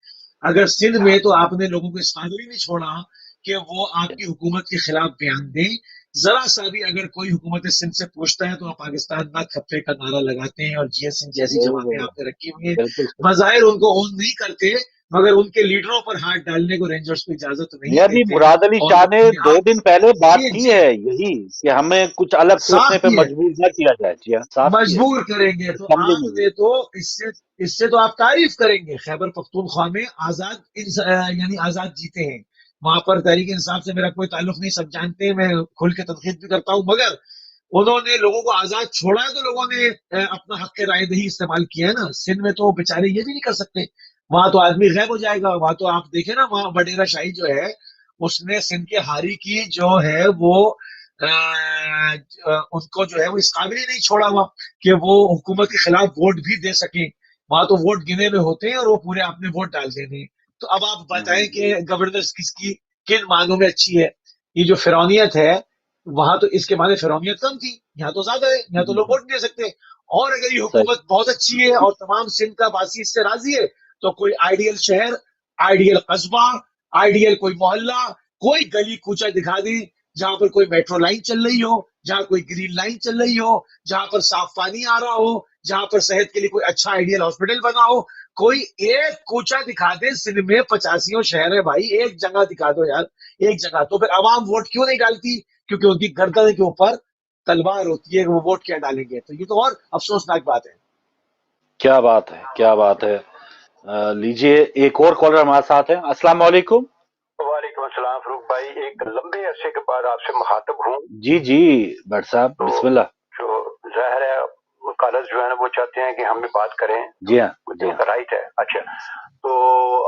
اگر سندھ میں تو آپ نے لوگوں کو اس قابل ہی نہیں چھوڑا کہ وہ آپ کی حکومت کے خلاف بیان دیں۔ ذرا سا بھی اگر کوئی حکومت سندھ سے پوچھتا ہے تو آپ پاکستان نہ کھپے کا نعرہ لگاتے ہیں اور جی ایس سنگھ جیسی جماعتیں آپ نے رکھی ہوئی ہیں، بالکل بظاہر ان کو اون نہیں کرتے مگر ان کے لیڈروں پر ہاتھ ڈالنے کو رینجرز کو اجازت نہیں یہ بھی دیتے، مراد علی اور شاہ وہ نے اپنے 2 آپ دن پہلے بات جی کی جی ہے یہی کہ ہمیں کچھ الگ صاف سوچنے پہ کی ہے، مجبور نہ کیا جائے۔ جی ہاں، صاف کی ہے، مجبور کریں گے تو اسمبلی آپ میں بھی۔ نے تو اس سے تو آپ تعریف کریں گے۔ خیبر پختونخوا میں آزاد یعنی آزاد جیتے ہیں، وہاں پر تحریک انصاف سے میرا کوئی تعلق نہیں، سب جانتے ہیں، میں کھل کے تنقید بھی کرتا ہوں، مگر انہوں نے لوگوں کو آزاد چھوڑا ہے تو لوگوں نے اپنا حق رائے دہی استعمال کیا ہے نا۔ سندھ میں تو بیچارے یہ بھی نہیں کر سکتے، وہاں تو آدمی غائب ہو جائے گا، وہاں تو آپ دیکھیں نا، وہاں بڈیرہ شاہی جو ہے اس نے سندھ کے ہاری کی جو ہے وہ ان کو جو ہے وہ اس قابل ہی نہیں چھوڑا ہوا کہ وہ حکومت کے خلاف ووٹ بھی دے سکیں۔ وہاں تو ووٹ گنے ہوئے ہوتے ہیں اور وہ پورے آپ نے ووٹ ڈال دینے۔ تو اب آپ بتائیں کہ گورننس کس کی کن معنوں میں اچھی ہے؟ یہ جو فرعونیت ہے وہاں تو اس کے معنی فرعونیت کم تھی، یہاں تو زیادہ ہے، یہاں تو لوگ ووٹ نہیں دے سکتے۔ اور اگر یہ صحیح، حکومت بہت اچھی ہے اور تمام سندھ کا باسی اس سے راضی ہے تو کوئی آئیڈیل شہر، آئیڈیل قصبہ، آئیڈیل کوئی محلہ، کوئی گلی کوچہ دکھا دی جہاں پر کوئی میٹرو لائن چل رہی ہو، جہاں کوئی گرین لائن چل رہی ہو، جہاں پر صاف پانی آ رہا ہو، جہاں پر صحت کے لیے کوئی اچھا آئیڈیل ہاسپٹل بنا ہو، کوئی ایک کوچہ دکھا دے۔ سندھ میں 85 شہر ہے بھائی، ایک جگہ دکھا دو یار، ایک جگہ۔ تو پھر عوام ووٹ کیوں نہیں ڈالتی؟ کیونکہ ان کی گردن کے اوپر تلوار ہوتی ہے کہ وہ ووٹ کیا ڈالیں گے۔ تو یہ تو اور افسوسناک بات ہے۔ کیا بات ہے، کیا بات ہے۔ لیجئے ایک اور کالر ہمارے ساتھ ہیں۔ السلام علیکم۔ وعلیکم السلام فاروق بھائی، ایک لمبے عرصے کے بعد آپ سے مخاطب ہوں۔ جی جی بٹ صاحب، بسم اللہ۔ جو ظاہر ہے کالرز جو ہے نا وہ چاہتے ہیں کہ ہم بھی بات کریں، جی ہاں، جی ہاں، رائٹ ہے۔ اچھا، تو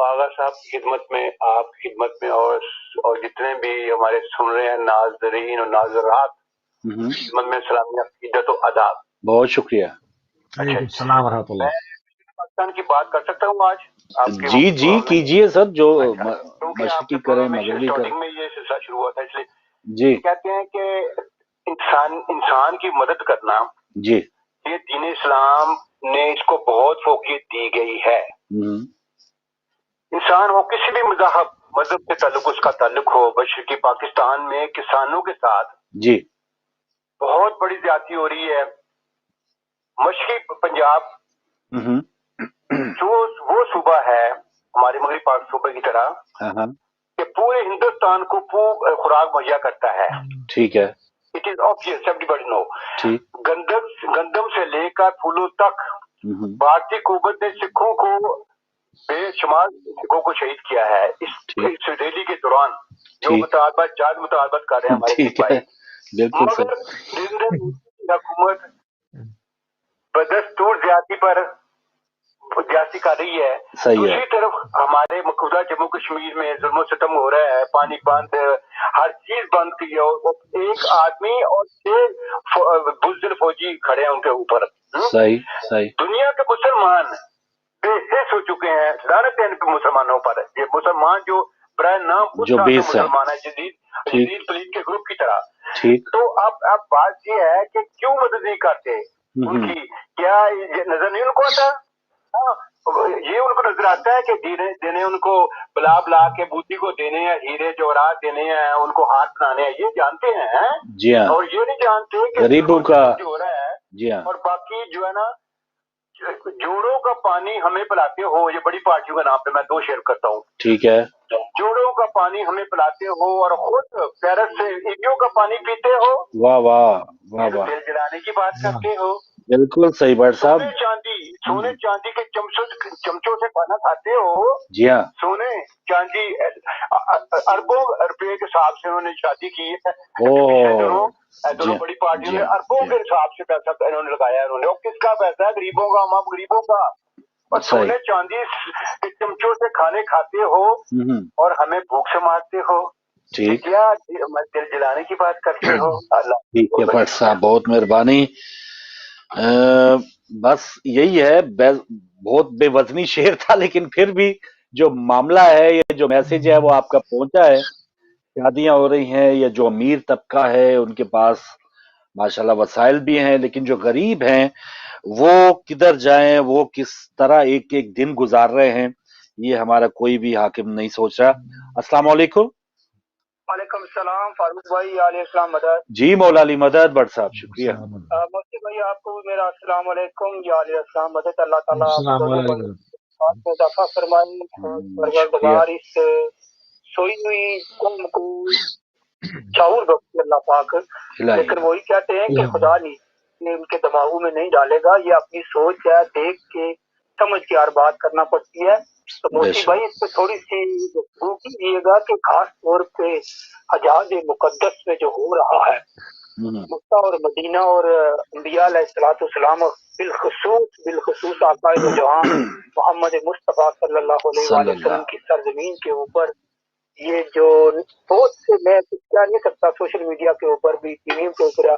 آغا صاحب کی خدمت میں، آپ کی خدمت میں، اور جتنے بھی ہمارے سن رہے ہیں ناظرین اور ناظرات، خدمت میں سلامی عقیدت و آداب۔ بہت شکریہ۔ وعلیکم السلام ورحمۃ اللہ۔ میں پاکستان کی بات کر سکتا ہوں آج آپ کے جی جی کیجئے سر، جو کیونکہ آپ کے مشرقی کریں پروگرام میں مغربی کریں۔ اسٹارٹنگ میں یہ سلسلہ شروع ہوا تھا، اس لیے جی کہتے ہیں کہ انسان کی مدد کرنا، جی، یہ دین اسلام نے اس کو بہت فوقیت دی گئی ہے۔ انسان ہو کسی بھی مذہب سے تعلق اس کا تعلق ہو، مشرقی پاکستان میں کسانوں کے ساتھ جی، بہت بڑی زیادتی ہو رہی ہے۔ مشرقی پنجاب جو وہ صوبہ ہے ہمارے مغربی پاک صوبے کی طرح کہ پورے ہندوستان کو خوراک مہیا کرتا ہے، ٹھیک ہے، it is obvious, everybody know. ठीक। गंदम से लेकर फूलों तक भारतीय हुकूमत ने सिखों को बेशुमार सिखों को शहीद किया है इस रैली के दौरान, जो मुतालबात जात मुतालबात कर रहे हैं हमारे भाई। मगर नरेंद्र मोदी की हुकूमत बदस्तूर ज्यादती पर ज्यादती कर रही है। दूसरी तरफ हमारे मौजूदा जम्मू कश्मीर में जुल्म सितम हो रहा है, पानी बंद, हर चीज बंद की है, और एक आदमी और 6 बुज़दिल फौजी खड़े हैं उनके ऊपर। सही। दुनिया के मुसलमान बेहिस हो चुके हैं, लानत है इन मुसलमानों पर। ये मुसलमान जो बराए नाम जो मुसलमान है, जदीद पलीद के ग्रुप की तरह। तो अब बात ये है कि क्यों मदद नहीं करते उनकी? क्या नजर नहीं उनको आता? ये उनको नजर आता है कि देने उनको बुला के बूटी को देने हैं, हीरे जवाहरात देने हैं, उनको हाथ बनाने हैं, ये जानते हैं जी हाँ। और ये नहीं जानते कि गरीबों का जो हो रहा है। जी हाँ। और बाकी जो है ना, जोड़ों का पानी हमें पिलाते हो, ये बड़ी पार्टियों का नाम पे मैं 2 शेयर करता हूँ। ठीक है। जोड़ों का पानी हमें पिलाते हो और खुद पैरस से ईटियों का पानी पीते हो। वाह वाह वाह वाह। दिल जलाने की बात करते हो। बिल्कुल सही भाई साहब। सोने चांदी के चमचों से खाना खाते हो। जी हाँ। सोने चांदी अरबों रुपए के हिसाब से उन्होंने शादी की है। दोनों बड़ी पार्टियों ने अरबों के हिसाब से पैसा इन्होंने लगाया। इन्होंने, और किसका पैसा है? गरीबों का, हम गरीबों का। और सोने चांदी के चमचों से खाने खाते हो और हमें भूख से मारते हो। ठीक। क्या दिल जलाने की बात करते हो? अल्लाह। ठीक है भट्ट साहब, बहुत मेहरबानी। बस यही है, बहुत बेवजनी शेर था, लेकिन फिर भी जो मामला है, ये जो मैसेज है वो आपका पहुंचा है। शादियां हो रही हैं, या जो अमीर तबका है उनके पास माशाल्लाह वसाइल भी हैं, लेकिन जो गरीब हैं वो किधर जाएं, वो किस तरह एक एक दिन गुजार रहे हैं, ये हमारा कोई भी हाकिम नहीं सोच रहा। अस्सलाम वालेकुम। वालेकुम सलाम फारूक भाई, अलैहिस्सलाम मदद। जी मौला अली मदद भट्ट साहब, शुक्रिया। मुफ्ती भाई आपको भी मेरा अस्सलाम वालेकुम, या अलैहिस्सलाम मदद। अल्लाह ताला आपको इजाफा फरमाए, परवरदिगार इस सोई हुई कौम को शऊर बख्शे अल्लाह पाक। लेकिन वही कहते हैं कि खुदा नहीं उनके दिमागों में नहीं डालेगा, ये अपनी सोच है, देख के समझ के हर बात करना पड़ती है। तो मोती भाई इस पे थोड़ी सी गुफ्तगू कीजिएगा कि खास तौर पे हजाज मुकद्दस में जो हो रहा है, मक्का और मदीना और अंबिया अलैहिस्सलाम और बिलखुसूस आका जहां मोहम्मद मुस्तफा सल्लल्लाहु अलैहि वसल्लम की सरजमीन के ऊपर ये जो बहुत से, मैं कुछ कह नहीं सकता, सोशल मीडिया के ऊपर भी, टीवी के ऊपर,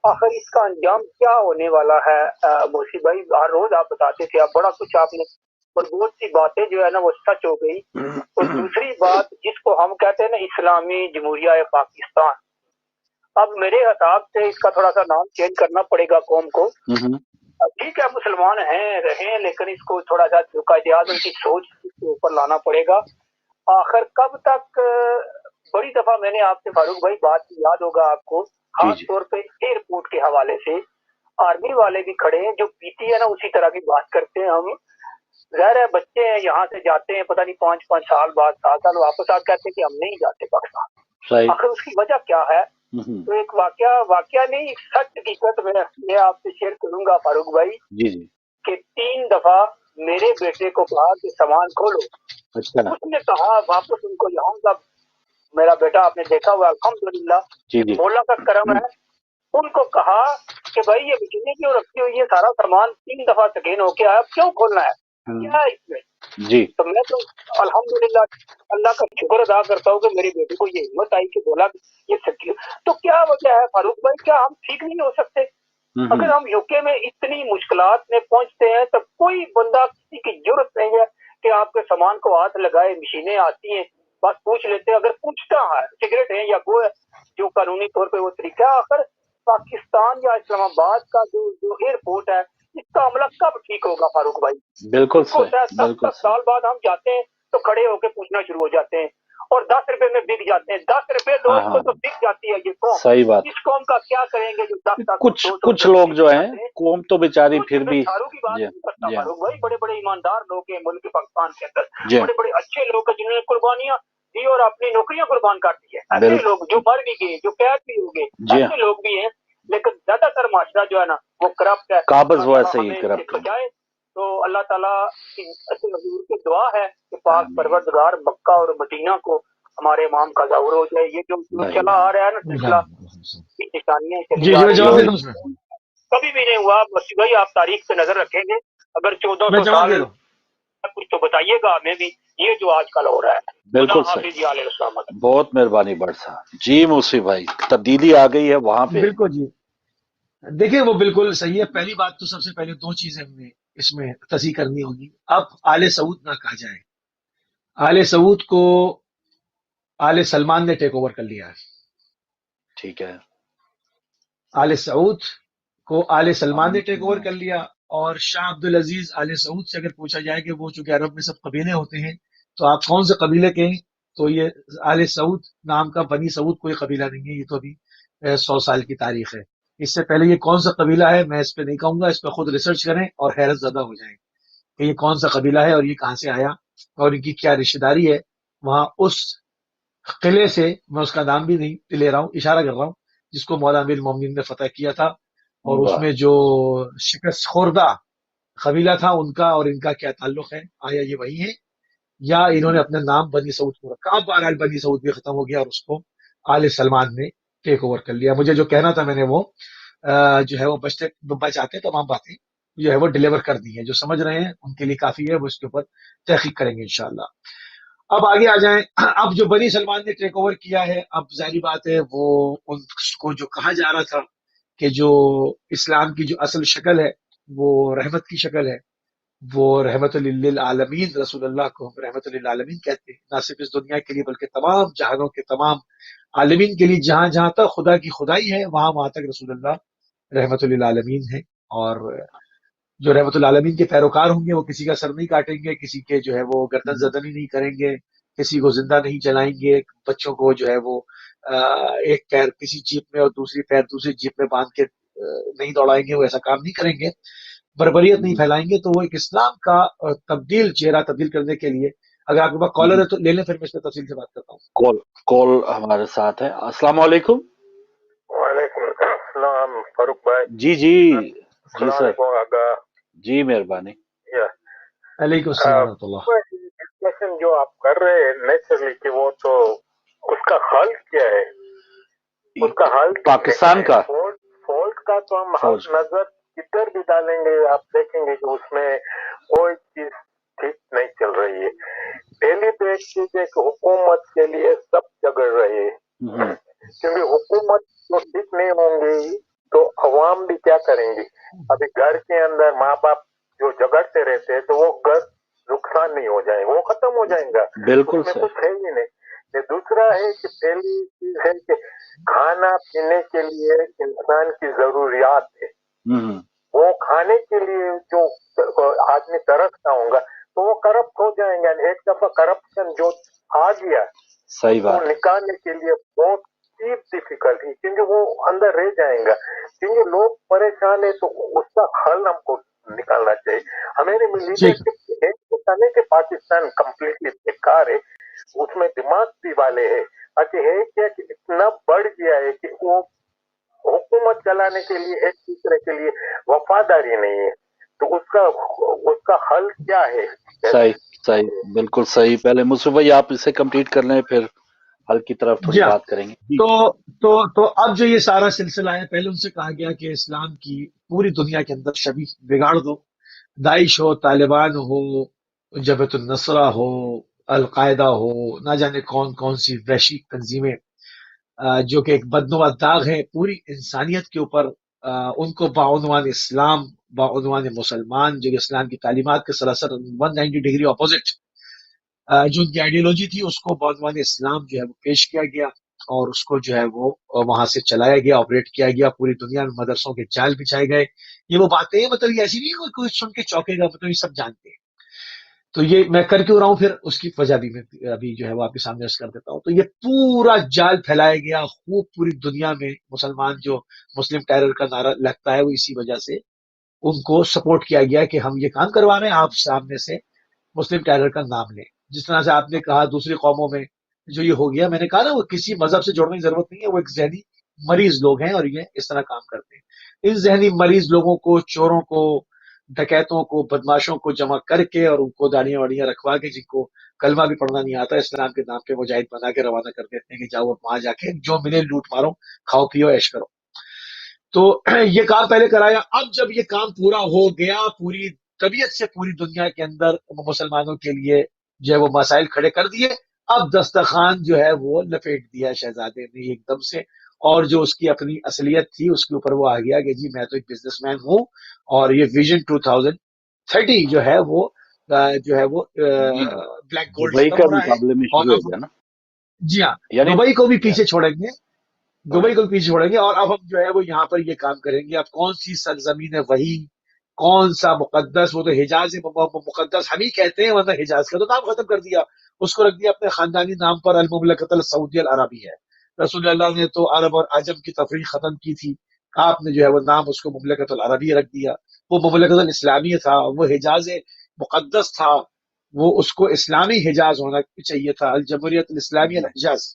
आखिर इसका अंजाम क्या होने वाला है? मोसी भाई हर रोज आप बताते थे, आप बड़ा कुछ आपने, और बहुत सी बातें जो है ना वो सच हो गई। और दूसरी बात जिसको हम कहते हैं ना इस्लामी जमहूरिया पाकिस्तान, अब मेरे हिसाब से इसका थोड़ा सा नाम चेंज करना पड़ेगा कौम को। ठीक है मुसलमान हैं रहे, लेकिन इसको थोड़ा सा कायदेआज़म की सोच के ऊपर लाना पड़ेगा। आखिर कब तक? बड़ी दफा मैंने आपसे फारूक भाई बात याद होगा आपको, खास तौर पे एयरपोर्ट के हवाले से आर्मी वाले भी खड़े हैं जो पीती है ना, उसी तरह की बात करते हैं हम। ज़ाहिर है बच्चे हैं, यहाँ से जाते हैं, पता नहीं 5-5 साल बाद 7 साल वापस आते कहते हैं कि हम नहीं जाते पाकिस्तान। आखिर उसकी वजह क्या है? तो एक वाकया नहीं, सच हकीकत में मैं आपसे शेयर करूंगा फारूक भाई कि 3 दफा मेरे बेटे को कहा कि सामान खोलो। अच्छा। उसने कहा वापस उनको लाऊंगा। मेरा बेटा आपने देखा हुआ, अल्हम्दुलिल्लाह मौला का करम है। उनको कहा कि भाई ये मशीनें क्यों रखी हुई है, सारा सामान 3 दफा स्कैन होके आया, क्यों खोलना है, क्या है इसमें? जी। तो मैं तो अल्हम्दुलिल्लाह अल्लाह का शुक्र अदा करता हूँ कि मेरे बेटे को ये हिम्मत आई कि बोला ये सच्ची। तो क्या वजह है फारूक भाई, क्या हम ठीक नहीं हो सकते? अगर हम यूके में इतनी मुश्किलात में पहुंचते हैं तो कोई बंदा, किसी की जरूरत नहीं है कि आपके सामान को हाथ लगाए, मशीनें आती हैं, बस पूछ लेते हैं। अगर पूछता है सिगरेट है या वो जो कानूनी तौर पे वो तरीका, आखिर पाकिस्तान या इस्लामाबाद का जो एयरपोर्ट है, इसका अमला कब ठीक होगा फारूक भाई? बिल्कुल 10 साल बाद हम जाते हैं तो खड़े होकर पूछना शुरू हो जाते हैं, और 10 रुपए में बिक जाते हैं। 10 रुपए दोस्त को तो बिक जाती है ये कौम। सही बात। इस कौम का क्या करेंगे जो 10 कुछ लोग जो हैं, कौम तो बेचारी फिर भी की बात नहीं करता फारूक भाई। बड़े बड़े ईमानदार लोग हैं मुल्क पाकिस्तान के अंदर, बड़े बड़े अच्छे लोग हैं जिन्होंने कुर्बानियां دی اور اپنی نوکریاں قربان کر دی ہے. ایسے لوگ جو مر بھی گئے، جو قید بھی ہو گئے، ایسے لوگ بھی ہیں، لیکن زیادہ تر معاشرہ جو ہے نا وہ کرپٹ ہے. قابض ہوا ایسے ہی کرپٹ بچائے تو اللہ تعالیٰ کی حضور کی دعا ہے کہ پاک پروردگار مکہ اور مدینہ کو ہمارے امام کا ظہور ہو جائے. یہ جو چلا آ رہا ہے نا سلسلہ، نشانیاں چلی آ رہی ہیں، کبھی بھی نہیں ہوا. بس بھائی آپ تاریخ پہ نظر رکھیں گے، اگر 1400 سال کچھ تو بتائیے گا ہمیں بھی یہ جو آج کل ہو رہا ہے. بالکل صحیح، بہت مہربانی بڑھ صاحب. جی موسی بھائی، تبدیلی آ گئی ہے وہاں پہ. بالکل جی، دیکھیں وہ بالکل صحیح ہے. پہلی بات تو سب سے پہلے دو چیزیں ہمیں اس میں تصحیح کرنی ہوگی. اب آل سعود نہ کہا جائے. آل سعود کو آل سلمان نے ٹیک اوور کر لیا ہے. ٹھیک ہے، آل سعود کو آل سلمان نے ٹیک اوور کر لیا. اور شاہ عبدالعزیز آل سعود سے اگر پوچھا جائے کہ وہ چونکہ عرب میں سب قبیلے ہوتے ہیں تو آپ کون سے قبیلے کے ہیں، تو یہ آل سعود نام کا بنی سعود کوئی قبیلہ نہیں ہے. یہ تو ابھی 100 سال کی تاریخ ہے. اس سے پہلے یہ کون سا قبیلہ ہے میں اس پہ نہیں کہوں گا، اس پہ خود ریسرچ کریں اور حیرت زدہ ہو جائیں کہ یہ کون سا قبیلہ ہے اور یہ کہاں سے آیا اور ان کی کیا رشتہ داری ہے. وہاں اس قلعے سے، میں اس کا نام بھی نہیں لے رہا ہوں، اشارہ کر رہا ہوں، جس کو مولا امیر المومنین نے فتح کیا تھا، اور اس میں جو شکست خوردہ قبیلہ تھا ان کا اور ان کا کیا تعلق ہے. آیا یہ وہی ہے یا انہوں نے اپنا نام بنی سعود کو رکھا؟ اب بہرحال بنی سعود بھی ختم ہو گیا اور اس کو آل سلمان نے ٹیک اوور کر لیا. مجھے جو کہنا تھا میں نے وہ جو ہے وہ بچاتے تمام باتیں جو ہے وہ ڈیلیور کر دی ہیں. جو سمجھ رہے ہیں ان کے لیے کافی ہے، وہ اس کے اوپر تحقیق کریں گے انشاءاللہ. اب آگے آ جائیں. اب جو بنی سلمان نے ٹیک اوور کیا ہے، اب ظاہری بات ہے وہ ان کو جو کہا جا رہا تھا کہ جو اسلام کی جو اصل شکل ہے وہ رحمت کی شکل ہے، وہ رحمت للعالمین، رسول اللہ کو ہم رحمت للعالمین کہتے ہیں، نہ صرف اس دنیا کے لیے بلکہ تمام جہانوں کے تمام عالمین کے لیے. جہاں جہاں تک خدا کی خدائی ہے وہاں وہاں تک رسول اللہ رحمت للعالمین ہے. اور جو رحمت العالمین کے پیروکار ہوں گے وہ کسی کا سر نہیں کاٹیں گے، کسی کے جو ہے وہ گردن زدنی نہیں کریں گے، کسی کو زندہ نہیں جلائیں گے، بچوں کو جو ہے وہ ایک پیر کسی جیپ میں اور دوسری پیر دوسری جیپ میں باندھ کے نہیں دوڑائیں گے. وہ ایسا کام نہیں کریں گے، بربریت نہیں پھیلائیں گے. تو وہ ایک اسلام کا چہرہ تبدیل کرنے کے لیے. اگر آپ کے پاس کالر ہے تو لے لیں، پھر میں اس پہ تفصیل سے بات کرتا ہوں. کال ہمارے ساتھ ہے. السلام علیکم. وعلیکم السلام فاروق بھائی. جی جی جی سر، جی مہربانی. علیکم السلام ورحمۃ اللہ. ڈسکشن جو آپ کر رہے ہیں نیچرلی کہ وہ تو اس کا حل کیا ہے، اس کا حل پاکستان کا فولٹ کا تو ہم حل نظر کدھر بھی ڈالیں گے آپ دیکھیں گے کہ اس میں کوئی چیز ٹھیک نہیں چل رہی ہے. پہلی تو ایک چیز ہے کہ حکومت کے لیے سب جگڑ رہے ہیں، کیونکہ حکومت جو ٹھیک نہیں ہوں گی تو عوام بھی کیا کریں گی. ابھی گھر کے اندر ماں باپ جو جگڑتے رہتے ہیں تو وہ گھر نقصان نہیں ہو جائے گا، وہ ختم ہو جائیں گا. بالکل اس میں کچھ ہے ہی نہیں. دوسرا ہے کہ پہلی چیز ہے کہ کھانا پینے کے لیے انسان کی ضروریات ہے، وہ کھانے کے لیے جو آدمی ترستا ہوں گا تو وہ کرپٹ ہو جائیں گا. ایک دفعہ کرپشن جو آ گیا صحیح بات، وہ نکالنے کے لیے بہت ڈیفیکلٹ ہے، کیونکہ وہ اندر رہ جائیں گا. کیونکہ لوگ پریشان ہیں تو اس کا حل ہم کو نکالنا چاہیے. ہمارے لیڈرشپ ہے کہ پاکستان کمپلیٹلی بیکار ہے، اس میں دماغ بھی والے ہیں. اچھا ہے کیا کہ اتنا بڑھ گیا ہے کہ وہ حکومت چلانے کے لیے ایک دوسرے کے لیے وفاداری نہیں ہے. تو اس کا حل کیا ہے؟ صحیح بالکل صحیح. پہلے مصطفی بھائی آپ اسے کمپلیٹ کر لیں، پھر حل کی طرف تھوڑی بات کریں گے. تو اب جو یہ سارا سلسلہ ہے، پہلے ان سے کہا گیا کہ اسلام کی پوری دنیا کے اندر شبیہ بگاڑ دو. داعش ہو، طالبان ہو، جبہت النصرہ ہو، القاعدہ ہو، نہ جانے کون کون سی وحشی تنظیمیں جو کہ ایک بدنما داغ ہے پوری انسانیت کے اوپر، ان کو بعنوان اسلام، بعنوان مسلمان، جو اسلام کی تعلیمات کے سراسر 190 ڈگری اپوزٹ جو ان کی آئیڈیالوجی تھی، اس کو بعنوان اسلام جو ہے وہ پیش کیا گیا اور اس کو جو ہے وہ وہاں سے چلایا گیا، آپریٹ کیا گیا. پوری دنیا میں مدرسوں کے جال بچھائے گئے. یہ وہ باتیں مطلب یہ ایسی نہیں ہے کوئی سن کے چوکے گا، مطلب یہ سب جانتے ہیں. تو یہ میں کر کیوں رہا ہوں، پھر اس کی وجہ بھی میں ابھی جو ہے وہ آپ کے سامنے عرض کر دیتا ہوں. تو یہ پورا جال پھیلایا گیا خوب پوری دنیا میں. مسلمان جو مسلم ٹیرر کا نعرہ لگتا ہے وہ اسی وجہ سے ان کو سپورٹ کیا گیا کہ ہم یہ کام کروا رہے ہیں، آپ سامنے سے مسلم ٹیرر کا نام لیں. جس طرح سے آپ نے کہا دوسری قوموں میں جو یہ ہو گیا، میں نے کہا نا وہ کسی مذہب سے جوڑنے کی ضرورت نہیں ہے، وہ ایک ذہنی مریض لوگ ہیں اور یہ اس طرح کام کرتے ہیں۔ ان ذہنی مریض لوگوں کو، چوروں کو، ڈکیتوں کو، بدماشوں کو جمع کر کے اور ان کو داڑیاں واڑیاں رکھوا کے، جن کو کلمہ بھی پڑھنا نہیں آتا، اسلام کے نام پہ مجاہد بنا کے روانہ کر دیتے ہیں کہ جاؤ اب وہاں جا کے جو ملے لوٹ مارو، کھاؤ پیو عیش کرو۔ تو یہ کام پہلے کرایا، اب جب یہ کام پورا ہو گیا، پوری طبیعت سے پوری دنیا کے اندر مسلمانوں کے لیے جو ہے وہ مسائل کھڑے کر دیے، اب دسترخوان جو ہے وہ لپیٹ دیا شہزادے نے ایک دم سے، اور جو اس کی اپنی اصلیت تھی اس کے اوپر وہ آ گیا کہ جی میں تو ایک بزنس مین ہوں، اور یہ ویژن 2030 جو ہے وہ بلیک گولڈ دبئی ختم کا ہو رہا ہے، مقابلے میں اور شروع ہو اب گیا نا، جی ہاں یعنی دبئی کو بھی پیچھے چھوڑیں گے، دبئی کو بھی پیچھے چھوڑیں گے، اور اب ہم جو ہے وہ یہاں پر یہ کام کریں گے۔ اب کون سی سرزمین ہے وہی، کون سا مقدس، وہ تو حجاز مقدس ہم ہی کہتے ہیں، ورنہ حجاز کا تو نام ختم کر دیا، اس کو رکھ دیا اپنے خاندانی نام پر، المملکت السعودیہ العربی ہے۔ رسول اللہ نے تو عرب اور عجم کی تفریق ختم کی تھی، آپ نے جو ہے وہ نام اس کو مملکت العربیہ رکھ دیا۔ وہ مملکت الاسلامیہ تھا، وہ حجاز مقدس تھا، وہ اس کو اسلامی حجاز ہونا چاہیے تھا، الجمہوریت الاسلامیہ الحجاز،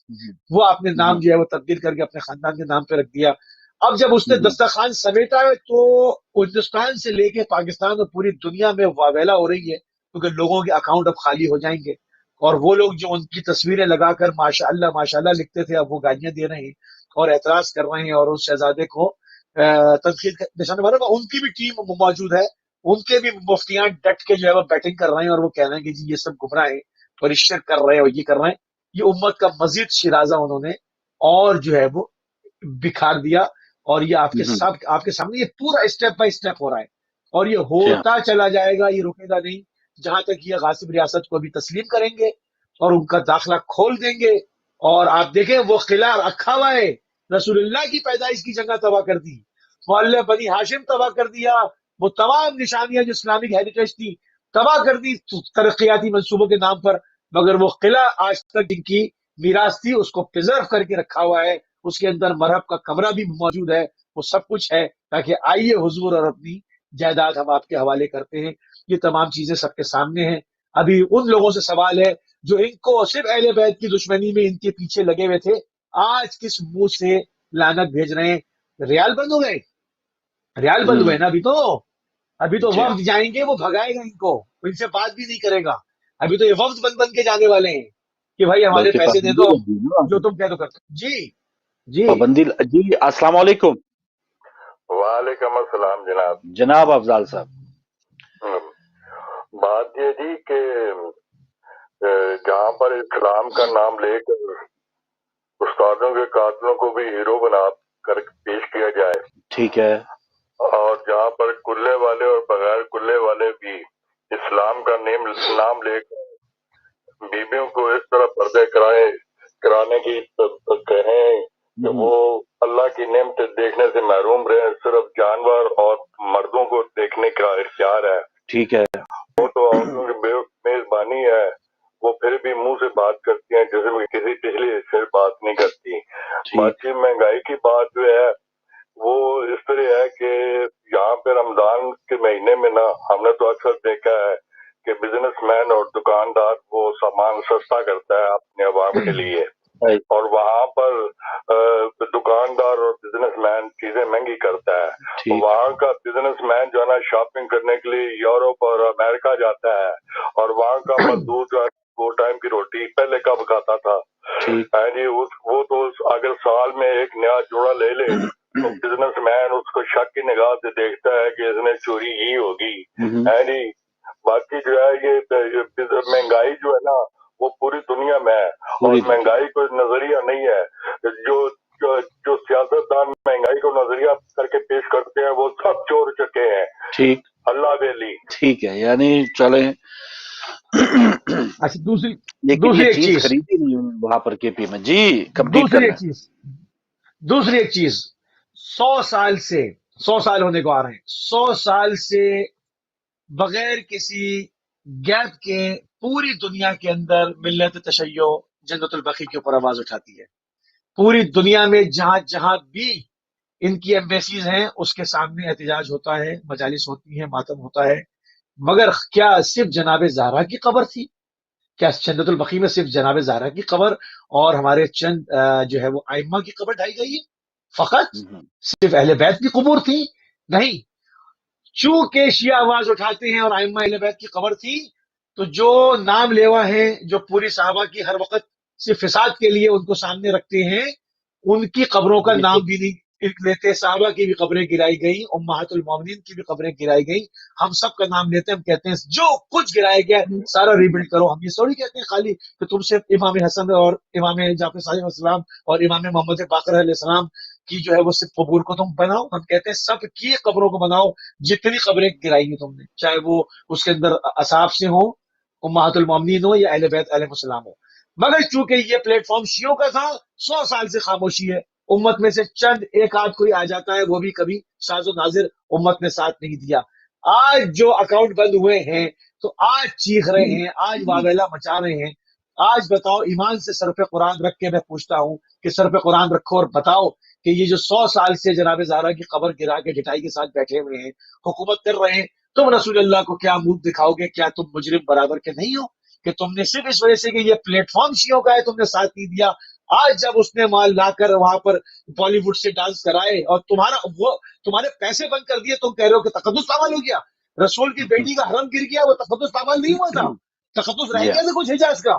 وہ آپ نے نام جو ہے وہ تبدیل کر کے اپنے خاندان کے نام پہ رکھ دیا۔ اب جب اس نے دسترخوان سمیٹا ہے تو ہندوستان سے لے کے پاکستان اور پوری دنیا میں واویلا ہو رہی ہے، کیونکہ لوگوں کے اکاؤنٹ اب خالی ہو جائیں گے، اور وہ لوگ جو ان کی تصویریں لگا کر ماشاء اللہ لکھتے تھے، اب وہ گالیاں دے رہے ہیں اور اعتراض کر رہے ہیں، اور اس شہزادے کو تنقید کا نشانہ بنا۔ ان کی بھی ٹیم موجود ہے، ان کے بھی مفتیان ڈٹ کے جو ہے وہ بیٹنگ کر رہے ہیں، اور وہ کہہ رہے ہیں کہ جی یہ سب گمراہ ہیں اور اس شرک کر رہے ہیں اور یہ کر رہے ہیں۔ یہ امت کا مزید شرازہ انہوں نے اور جو ہے وہ بکھار دیا، اور یہ آپ کے سامنے یہ پورا اسٹیپ بائی اسٹیپ ہو رہا ہے، اور یہ ہوتا چلا جائے گا، یہ رکے گا نہیں، جہاں تک یہ غاصب ریاست کو بھی تسلیم کریں گے اور ان کا داخلہ کھول دیں گے۔ اور آپ دیکھیں وہ قلعہ رکھا ہوا ہے، رسول اللہ کی پیدائش کی جگہ تباہ کر دی، محلہ بنی ہاشم تباہ کر دیا، وہ تمام نشانیاں جو اسلامک ہیریٹیج تھی تباہ کر دی ترقیاتی منصوبوں کے نام پر، مگر وہ قلعہ آج تک جن کی میراث تھی اس کو پرزرو کر کے رکھا ہوا ہے، اس کے اندر مرہب کا کمرہ بھی موجود ہے، وہ سب کچھ ہے، تاکہ آئیے حضور اور اپنی جائیداد ہم آپ کے حوالے کرتے ہیں۔ یہ تمام چیزیں سب کے سامنے ہیں۔ ابھی ان لوگوں سے سوال ہے جو ان کو صرف اہل بیت کی دشمنی میں ان کے پیچھے لگے ہوئے تھے، آج کس منہ سے لعنت بھیج رہے ہیں؟ ریال بند ہو گئے، ریال بند ہوئے نا، ابھی تو وفد جائیں گے، وہ بھگائے گا ان کو، ان سے بات بھی نہیں کرے گا، ابھی تو یہ وفد بن کے جانے والے ہیں کہ بھائی ہمارے پیسے دے دو، جو تم کہہ دو کرتے۔ جی پابندی جی، السلام علیکم۔ وعلیکم السلام جناب۔ جناب افضال صاحب، بات یہ جی کہ جہاں پر اسلام کا نام لے کر استادوں کے قاتلوں کو بھی ہیرو بنا کر پیش کیا جائے، ٹھیک ہے، اور جہاں پر کلے والے اور بغیر کلے والے بھی اسلام کا نام لے کر بیویوں کو اس طرح پردے کرانے کی کہیں کہ وہ اللہ کی نعمت دیکھنے سے محروم رہے، صرف جانور اور مردوں کو دیکھنے کا اختیار ہے، ٹھیک ہے، وہ تو عورتوں کی میزبانی ہے، وہ پھر بھی منہ سے بات کرتی ہیں جیسے وہ کسی پچھلی سے بات نہیں کرتی۔ باقی مہنگائی کی بات جو ہے وہ اس طرح ہے کہ یہاں پہ رمضان کے مہینے میں نا ہم نے تو اکثر دیکھا ہے کہ بزنس مین اور دکاندار وہ سامان سستا کرتا ہے اپنے عوام کے لیے، اور وہاں پر دکاندار اور بزنس مین چیزیں مہنگی کرتا ہے۔ وہاں کا بزنس مین جو ہے نا شاپنگ کرنے کے لیے یورپ اور امریکہ جاتا ہے، اور وہاں کا مزدور جو ہے 2 ٹائم کی روٹی پہلے کب کھاتا تھا جی، وہ تو اگر سال میں ایک نیا جوڑا لے لے تو بزنس مین اس کو شک کی نگاہ سے دیکھتا ہے کہ اس نے چوری کی ہوگی جی۔ باقی جو ہے یہ مہنگائی جو ہے نا وہ پوری دنیا میں ہے، اور مہنگائی کوئی نظریہ نہیں ہے، جو سیاستدان مہنگائی کو نظریہ کر کے پیش کرتے ہیں وہ سب چور چکے ہیں، ٹھیک، اللہ بیلی۔ ٹھیک ہے، یعنی چلیں اچھا دوسری ایک چیز خریدی نہیں وہاں پر کے پی میں جی، کمپلیٹ کرنا ہے۔ دوسری ایک چیز 100 سال ہونے کو آ رہے ہیں، 100 سال سے بغیر کسی گیپ کے پوری دنیا کے اندر ملت تشیع جنت البقیع کے اوپر آواز اٹھاتی ہے، پوری دنیا میں جہاں جہاں بھی ان کی ایمبیسیز ہیں اس کے سامنے احتجاج ہوتا ہے، مجالس ہوتی ہیں، ماتم ہوتا ہے، مگر کیا صرف جناب زہرا کی قبر تھی؟ کیا جنت البقیع میں صرف جناب زہرا کی قبر اور ہمارے چند جو ہے وہ ائمہ کی قبر ڈھائی گئی ہے فقط؟ صرف اہل بیت کی قبور تھی؟ نہیں، چونکہ شیعہ آواز اٹھاتے ہیں اور ائمہ اہل بیت کی قبر تھی، تو جو نام لیوا ہیں جو پوری صحابہ کی ہر وقت صرف فساد کے لیے ان کو سامنے رکھتے ہیں، ان کی قبروں کا نام بھی نہیں لیتے. صحابہ کی بھی قبریں گرائی گئی، امہات المومنین کی بھی قبریں گرائی گئی، ہم سب کا نام لیتے ہیں. ہم کہتے ہیں جو کچھ گرایا گیا سارا ریبلڈ کرو. ہم یہ سوری کہتے ہیں خالی کہ تم صرف امام حسن اور امام جعفر صادق علیہ السلام اور امام محمد باقر علیہ السلام کی جو ہے وہ صرف قبور کو تم بناؤ. ہم کہتے ہیں سب کی قبروں کو بناؤ، جتنی قبریں گرائی ہیں تم نے، چاہے وہ اس کے اندر اصحاب سے ہوں، امہات المومنین ہو یا اہل بیت علیہ السلام ہو. مگر چونکہ یہ پلیٹ فارم شیعوں کا تھا، 100 سال سے خاموشی ہے. امت میں سے چند ایک آدھ کوئی آ جاتا ہے، وہ بھی کبھی شاذ و نادر، امت نے ساتھ نہیں دیا. آج جو اکاؤنٹ بند ہوئے ہیں تو آج چیخ رہے ہیں، آج واویلا مچا رہے ہیں. آج بتاؤ، ایمان سے سر پہ قرآن رکھ کے میں پوچھتا ہوں کہ سر پہ قرآن رکھو اور بتاؤ کہ یہ جو 100 سال سے جناب زہرا کی قبر گرا کے ڈٹائی کے ساتھ بیٹھے ہوئے ہیں، حکومت کر رہے ہیں، تم رسول اللہ کو کیا منہ دکھاؤ گے؟ کیا تم مجرم برابر کے نہیں ہو کہ تم نے صرف اس وجہ سے کہ یہ پلیٹ فارم شیعوں کا ہے تم نے ساتھ نہیں دیا؟ آج جب اس نے مال لا کر وہاں پر بالی ووڈ سے ڈانس کرائے اور تمہارے پیسے بند کر دیے، تم کہہ رہے ہو کہ تقدس پامال ہو گیا. رسول کی بیٹی کا حرم گر گیا، وہ تقدس پامال نہیں ہوا تھا؟ تقدس رہ گیا تھا کچھ حجاز کا؟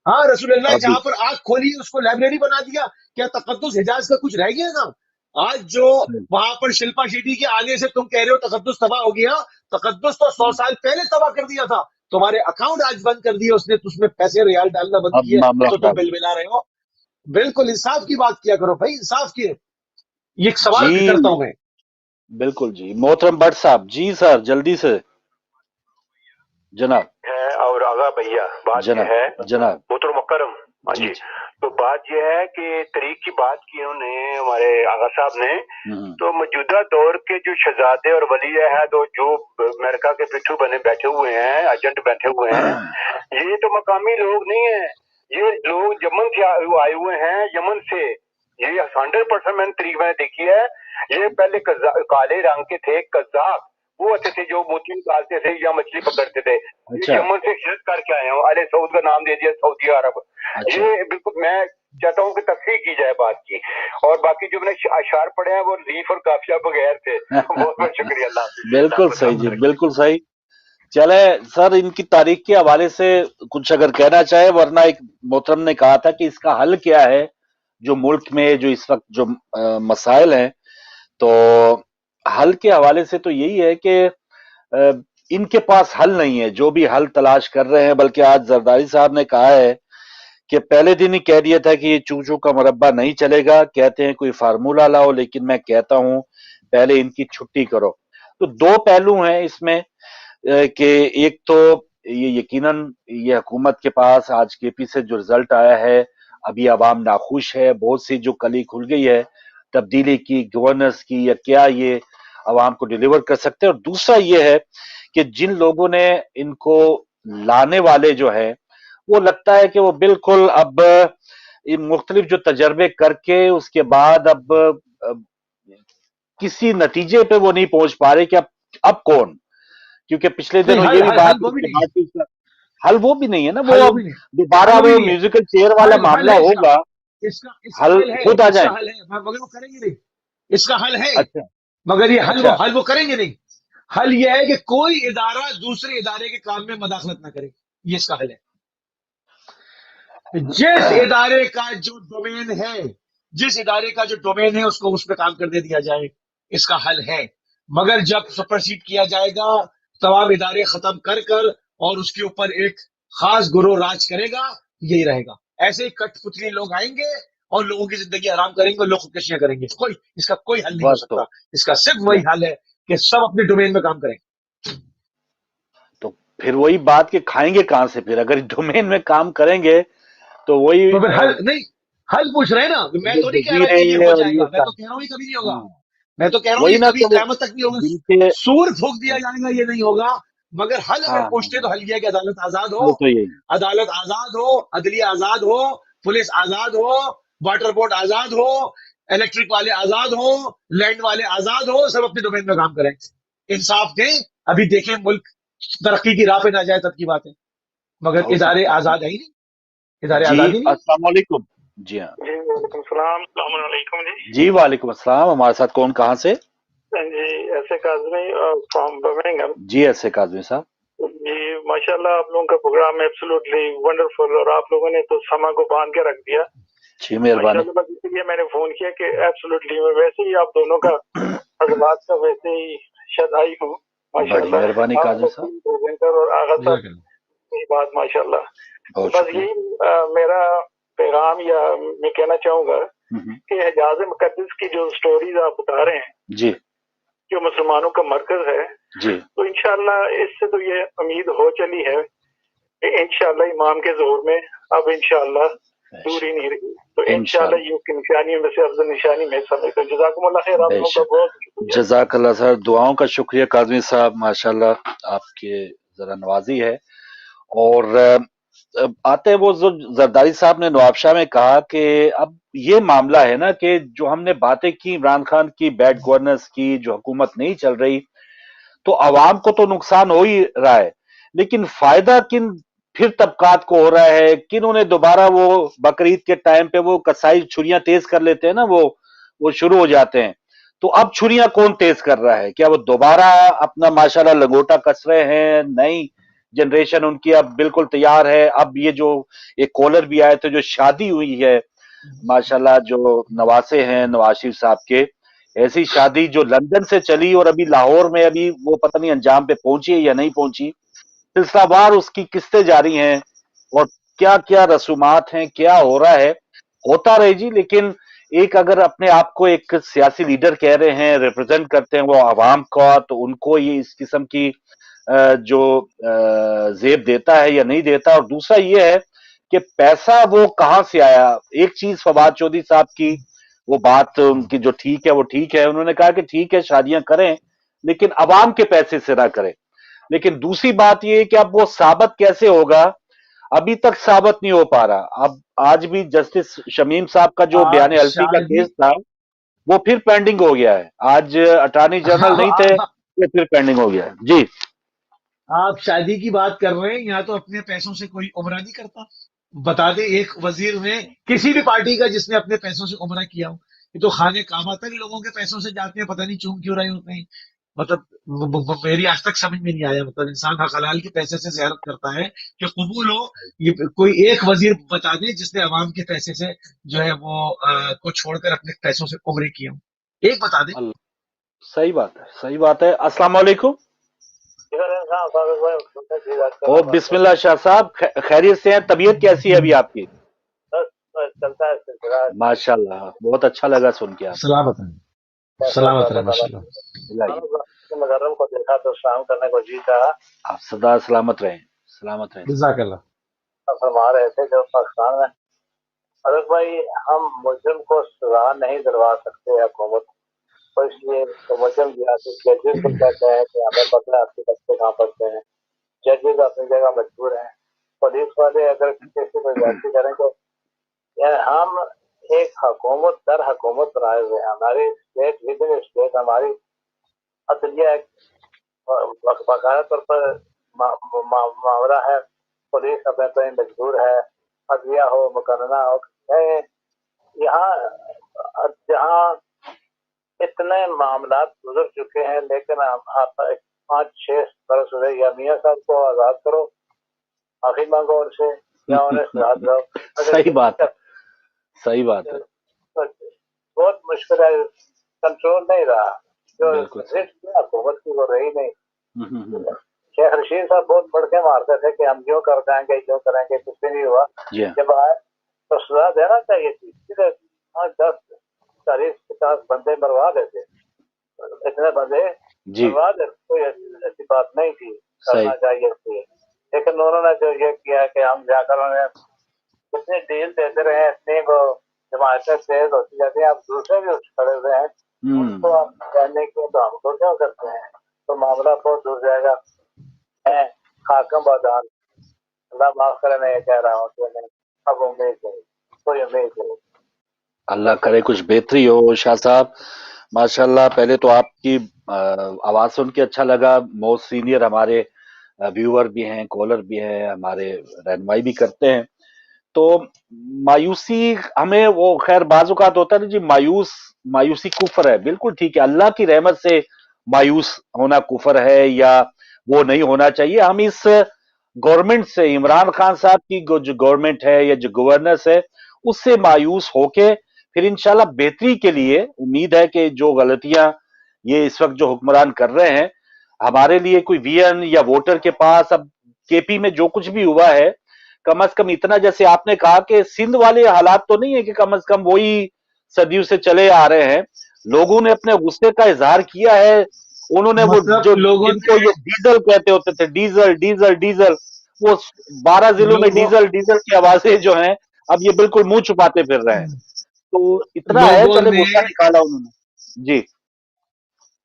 ہاں، رسول اللہ ابھی جہاں پر آنکھ کھولی اس کو لائبریری بنا دیا، کیا تقدس حجاز کا کچھ رہ گیا تھا؟ آج جو وہاں پر شلپا شیٹی کے آنے سے تم کہہ رہے ہو تقدس تباہ ہو گیا، تقدس تو 100 سال پہلے تباہ کر دیا تھا. تمہارے اکاؤنٹ آج بند کر دیے اس نے، اس میں پیسے ریال ڈالنا بند اب کیے معاملہ تو تم خراب بل بلا رہے ہو. بالکل انصاف کی بات کیا کرو بھائی، انصاف کی. یہ ایک سوال جی. کرتا ہوں میں. بالکل جی. محترم بٹ صاحب، جی سر، جلدی سے جناب. ہے اور آغا بھیا بات یہ جناب ہے جناب محترم مکرم. ہاں جی جی، تو بات یہ ہے کہ طریق کی بات کی انہوں نے ہمارے آغا صاحب نے. تو موجودہ دور کے جو شہزادے اور ولی ہے تو جو امریکہ کے پٹھو بنے بیٹھے ہوئے ہیں، ایجنٹ بیٹھے ہوئے ہیں، یہ تو مقامی لوگ نہیں ہیں، یہ لوگ یمن سے آئے ہوئے ہیں، یمن سے. یہ 100% میں نے طریق میں دیکھی ہے. یہ پہلے کالے رنگ کے تھے قزاق، وہ ہوتے تھے جو موتی نکالتے تھے یا مچھلی پکڑتے تھے. یہ یمن سے ہجرت کر کے آئے ہوں، علیہ سعود کا نام دے دیا، سعودی عرب. یہ بالکل میں چاہتا ہوں کہ تصحیح کی جائے بات کی. اور باقی جو میں نے اشعار پڑھے ہیں وہ لیف اور کافیہ بغیر تھے. بہت بہت شکریہ. اللہ بالکل صحیح جی، بالکل صحیح. چلے سر، ان کی تاریخ کے حوالے سے کچھ اگر کہنا چاہے، ورنہ ایک محترم نے کہا تھا کہ اس کا حل کیا ہے جو ملک میں جو اس وقت جو مسائل ہیں، تو حل کے حوالے سے تو یہی ہے کہ ان کے پاس حل نہیں ہے جو بھی حل تلاش کر رہے ہیں. بلکہ آج زرداری صاحب نے کہا ہے کہ پہلے دن ہی کہہ دیا تھا کہ یہ چوچو کا مربع نہیں چلے گا، کہتے ہیں کوئی فارمولہ لاؤ، لیکن میں کہتا ہوں پہلے ان کی چھٹی کرو. تو دو پہلو ہیں اس میں کہ ایک تو یہ یقیناً یہ حکومت کے پاس آج کے پی سے جو رزلٹ آیا ہے، ابھی عوام ناخوش ہے، بہت سی جو کلی کھل گئی ہے تبدیلی کی، گورننس کی، یا کیا یہ عوام کو ڈیلیور کر سکتے ہیں. اور دوسرا یہ ہے کہ جن لوگوں نے ان کو لانے والے جو ہیں، وہ لگتا ہے کہ وہ بالکل اب مختلف جو تجربے کر کے اس کے بعد اب کسی نتیجے پہ وہ نہیں پہنچ پا رہے کہ اب کون. کیونکہ پچھلے دنوں یہ بھی بات حل وہ بھی نہیں ہے نا، وہ اب دوبارہ وہ میوزیکل چیئر والا معاملہ ہوگا. حل خود آ جائیں، مگر وہ کریں گے نہیں. اس کا حل ہے، مگر یہ حل وہ کریں گے نہیں. حل یہ ہے کہ کوئی ادارہ دوسرے ادارے کے کام میں مداخلت نہ کرے. یہ اس کا حل ہے. جس ادارے کا جو ڈومین ہے، جس ادارے کا جو ڈومین ہے اس کو اس پہ کام کرنے دیا جائے. اس کا حل ہے. مگر جب سپرسیڈ کیا جائے گا، تمام ادارے ختم کر اور اس کے اوپر ایک خاص گروہ راج کرے گا، یہی رہے گا. ایسے ہی کٹ پتلی لوگ آئیں گے اور لوگوں کی زندگی آرام کریں گے اور لوگ خودکشیاں کریں گے. اس کا کوئی حل نہیں ہو سکتا. اس کا صرف وہی حل ہے کہ سب اپنے ڈومین میں کام کریں. تو پھر وہی بات کہ کھائیں گے کہاں سے پھر اگر ڈومین میں کام کریں گے تو وہی تو پھر حل نہیں، حل پوچھ رہے ہیں نا. میں تو نہیں کہہ رہا کہ یہ ہو جائے گا، میں تو کہہ رہا ہوں یہ کبھی نہیں ہوگا. میں تو کہہ رہا ہوں یہ کبھی قیامت تک نہیں ہوگا. سور پھونک دیا جائے گا، یہ نہیں ہوگا. مگر حل اگر پوچھتے تو حل یہ ہے کہ عدالت آزاد ہو، عدالت آزاد ہو، عدلیہ آزاد ہو، پولیس آزاد ہو، واٹر بورڈ آزاد ہو، الیکٹرک والے آزاد ہو، لینڈ والے آزاد ہو، سب اپنے ڈومین میں کام کریں، انصاف دیں. ابھی دیکھیں ملک ترقی کی راہ پہ نہ جائے تب کی بات ہے. मगर इदारे आजाद है ही नहीं, इदारे जी आजाद ही नहीं। अस्सलाम वालेकुम। जी हाँ जी वालेकुम सलाम, अस्सलाम वालेकुम जी। जी वालेकुम अस्सलाम। हमारे साथ कौन, कहाँ से? जी ऐसे काजमी फ्रॉम बर्मिंघम। जी ऐसे काजमी साहब। जी माशाल्लाह, आप लोगों का प्रोग्राम एब्सोल्युटली वंडरफुल, और आप लोगों ने तो समा को बांध के रख दिया। जी मेहरबानी। माशाल्लाह, बस इसलिए मैंने फोन किया कि एब्सोल्युटली मैं वैसे ही आप दोनों का हजरात का वैसे ही शदाई हूँ बड़ी माशाल्लाह। मेहरबानी आप काजमी साहब। प्रेजेंटर और आगा साहब की बात माशाल्लाह। बहुत बस शुक्रिया। यही मेरा पैगाम, या मैं कहना चाहूंगा कि हिजाज मुकद्दस की जो स्टोरीज आप बता रहे हैं जी जो मुसलमानों का मरकज है, जी तो इंशाल्लाह इससे तो ये उम्मीद हो चली है कि इंशाल्लाह इमाम के जोर में अब इंशाल्लाह दूर ही नहीं रही। तो इंशाल्लाह ये की निशानियों में से अफजल निशानी में समझता हूँ। जज़ाकुमुल्लाह खैर, आप लोगों का बहुत शुक्रिया। जज़ाकल्लाह सर, दुआओं का शुक्रिया काजमी साहब, माशाल्लाह आपके जरा नवाजी है। और आते वो जो जरदारी साहब ने नवाबशाह में कहा कि अब ये मामला है ना कि जो हमने बातें की इमरान खान की, बैड गवर्नेंस की, जो हुकूमत नहीं चल रही, तो आवाम को तो नुकसान हो ही रहा है, लेकिन फायदा किन फिर तबकात को हो रहा है, किन उन्हें दोबारा वो बकरीद के टाइम पे वो कसाई छुरियां तेज कर लेते हैं ना, वो शुरू हो जाते हैं। तो अब छुरियां कौन तेज कर रहा है? क्या वो दोबारा अपना माशाल्लाह लंगोटा कस रहे हैं? नई जनरेशन उनकी अब बिल्कुल तैयार है। अब ये जो एक कॉलर भी आए थे, जो शादी हुई है माशाल्लाह, जो नवासे हैं नवाज शरीफ साहब के, ऐसी शादी जो लंदन से चली और अभी लाहौर में अभी वो पता नहीं अंजाम पे पहुंची है या नहीं पहुंची, सिलसिलावार उसकी किस्तें जारी हैं और क्या क्या रसूमात हैं, क्या हो रहा है, होता रहे जी। लेकिन एक अगर अपने आप को एक सियासी लीडर कह रहे हैं, रिप्रेजेंट करते हैं वो आवाम का, तो उनको ये इस किस्म की जो जेब देता है या नहीं देता। और दूसरा ये है कि पैसा वो कहां से आया। एक चीज फवाद चौधरी साहब की वो बात उनकी जो ठीक है वो ठीक है, उन्होंने कहा कि ठीक है शादियां करें लेकिन अवाम के पैसे से ना करें। लेकिन दूसरी बात ये है कि अब वो साबित कैसे होगा, अभी तक साबित नहीं हो पा रहा। अब आज भी जस्टिस शमीम साहब का जो बयान हल्फी का शादी, केस था वो फिर पेंडिंग हो गया है। आज अटॉर्नी जनरल नहीं थे, ये फिर पेंडिंग हो गया है जी। आप शादी की बात कर रहे हैं, यहाँ तो अपने पैसों से कोई उम्रा नहीं करता। बता दे एक वजीर में किसी भी पार्टी का जिसने अपने पैसों से उम्रा किया हो। ये तो खाने काबा तक लोगों के पैसों से जाते हैं, पता नहीं चूम क्यों रहे होते हैं। मतलब मेरी आज तक समझ में नहीं आया। मतलब इंसान हलाल के पैसे से ज़ियारत करता है कि कबूल हो। ये कोई एक वजीर बता दे जिसने अवाम के पैसे से जो है वो को छोड़कर अपने पैसों से उम्रे किए हो, एक बता दे। सही बात है, सही बात है। अस्सलाम वालेकुम। ओ बिस्मिल्लाह शाह साहब, खैरियत से हैं? तबीयत कैसी है अभी आपकी? चलता है माशाल्लाह, बहुत अच्छा लगा सुन के आप। सलामत है, सलामत है माशाल्लाह। मुहर्रम को देखा तो शाम करने को जी कहा। आप सदा सलामत रहें, सलामत रहें। जज़ाकल्लाह। फरमा रहे थे जो पाकिस्तान में, अरे भाई हम मुस्लिम को सजा नहीं दिलवा सकते हुकूमत, तो इसलिए तो मुस्लिम जजेस को कहते हैं कि हमें पता है आपके बच्चे कहाँ पढ़ते हैं। जजेस अपनी जगह मजबूर हैं। पुलिस वाले अगर किसी को ज्यादती करें तो हम एक हुकूमत दर हुकूमत बनाए हुए हैं। हमारी स्टेट विद इन स्टेट हमारी अदलिया बाकायदा तौर पर मामला है। पुलिस अपने पे मजबूर है, अदलिया हो मुकन्ना हो। यहाँ जहाँ इतने मामला गुजर चुके हैं, लेकिन हम 5-6 बरस हुए, या मियाँ साहब को आजाद करो, माफी मांगो उनसे, या उन्हें सजा दो। सही बात है, सही बात है। बहुत मुश्किल है, कंट्रोल नहीं रहा। जो हुकूमत की वो रही नहीं। शेख रशीद साहब बहुत बढ़के मारते थे कि हम जो कर जाएंगे जो करेंगे, कुछ भी नहीं हुआ। जब आए तो सजा देना चाहिए थी। 10-40-50 बंदे मरवा देते, इतने बंदे मरवा देते, कोई ऐसी बात नहीं थी, करना चाहिए थी। लेकिन उन्होंने जो ये किया कि हम जाकर उन्हें इतनी डील देते रहे, इतनी वो जमायतें तेज होती जाती हैं, अब दूसरे भी खड़े हुए हैं, उनको आप कहने के तो हम तो क्या करते हैं, तो मामला बहुत दूर जाएगा। हाकम बादान, अल्लाह माफ करे, मैं ये कह रहा हूँ कि अब उम्मीद नहीं, कोई उम्मीद नहीं। अल्लाह करे कुछ बेहतरी हो। शाह साहब माशाल्लाह, पहले तो आपकी आवाज सुन के अच्छा लगा। मोस्ट सीनियर हमारे व्यूअर भी हैं, कॉलर भी हैं, हमारे रहनुमाई भी करते हैं। तो मायूसी हमें, वो खैर बाज़ औक़ात होता है ना जी, मायूसी कुफ्र है, बिल्कुल ठीक है, अल्लाह की रहमत से मायूस होना कुफ्र है या वो नहीं होना चाहिए। हम इस गवर्नमेंट से, इमरान खान साहब की जो गवर्नमेंट है या जो गवर्नेंस है, उससे मायूस होके फिर इंशाल्लाह बेहतरी के लिए उम्मीद है कि जो गलतियां ये इस वक्त जो हुक्मरान कर रहे हैं, हमारे लिए कोई वीएन या वोटर के पास अब केपी में जो कुछ भी हुआ है, कम से कम इतना, जैसे आपने कहा कि सिंध वाले हालात तो नहीं है कि कम से कम वही सदियों से चले आ रहे हैं। लोगों ने अपने गुस्से का इजहार किया है, उन्होंने वो मतलब जो लोगों जिनको ने ये डीजल कहते होते थे, डीजल डीजल डीजल, वो 12 जिलों में लोगों डीजल डीजल की आवाजें जो हैं, अब ये बिल्कुल मुंह छुपाते फिर रहे हैं। तो इतना है, लोगों चले ने गुस्सा निकाला उन्होंने जी।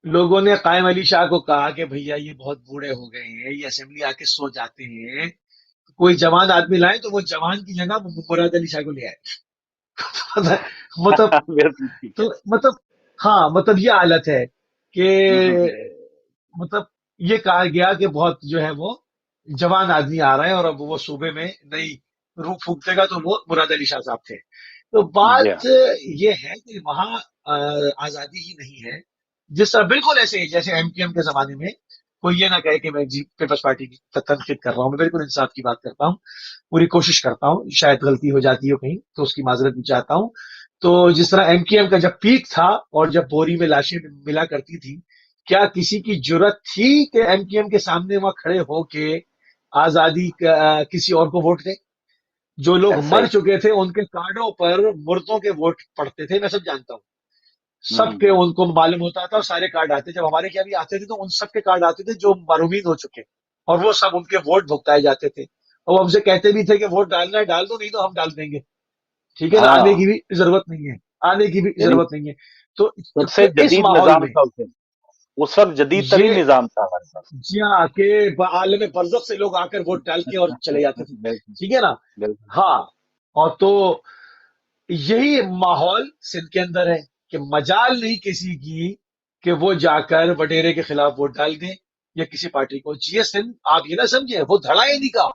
लोगों ने कायम अली शाह को कहा कि भैया ये बहुत बूढ़े हो गए हैं, ये असेंबली आके सो जाते हैं, कोई जवान आदमी लाए, तो वो जवान की जगह मुराद अली शाह को ले आए। मतलब बिल्कुल ठीक है। तो मतलब हाँ, मतलब ये हालत है कि हम्म। मतलब ये कहा गया कि बहुत जो है वो जवान आदमी आ रहा है और अब वो सूबे में नई रूह फूक देगा, तो वो मुराद अली शाह साहब थे। तो जी बात हाँ। ये है कि वहां आजादी ही नहीं है। जिस तरह बिल्कुल ऐसे ही जैसे एमपीएम के जमाने में, कोई ये ना कहे कि मैं जी पीपल्स पार्टी की तनकीद कर रहा हूँ, मैं बिल्कुल इंसाफ की बात करता हूँ, पूरी कोशिश करता हूँ, शायद गलती हो जाती हो कहीं तो उसकी माजरत भी चाहता हूँ। तो जिस तरह एमकेएम का जब पीक था और जब बोरी में लाशें मिला करती थी, क्या किसी की जुर्रत थी कि एमकेएम के सामने वहां खड़े होके आजादी किसी और को वोट दे? जो लोग ऐसा मर ही। चुके थे उनके कार्डों पर मुर्दों के वोट पड़ते थे, मैं सब जानता हूँ। सबके हम्म। उनको मालूम होता था और सारे कार्ड आते, जब हमारे क्या भी आते थे तो उन सबके कार्ड आते थे जो मरहुमीन हो चुके, और वो सब उनके वोट भुगताए जाते थे। और वो हमसे कहते भी थे कि वोट डालना है डाल दो, नहीं तो हम डाल देंगे, ठीक है ना, आने हाँ, की भी जरूरत नहीं है, आने की भी यानी जरूरत नहीं है। तो सबसे इस जदीद माहौल निजाम में था उस वक्त जदीद ये तरीन निजाम था हमारे पास। जी हाँ, के आलम बरज़ख से लोग आकर वोट डाल के और चले जाते थे, बिल्कुल। ठीक है ना। बिल्कुल। हाँ, और तो यही माहौल सिंध के अंदर है कि मजाल नहीं किसी की कि वो जाकर वडेरे के खिलाफ वोट डाल दें या किसी पार्टी को। ये सिंध आप ये ना समझे वो धड़ा ही नहीं का,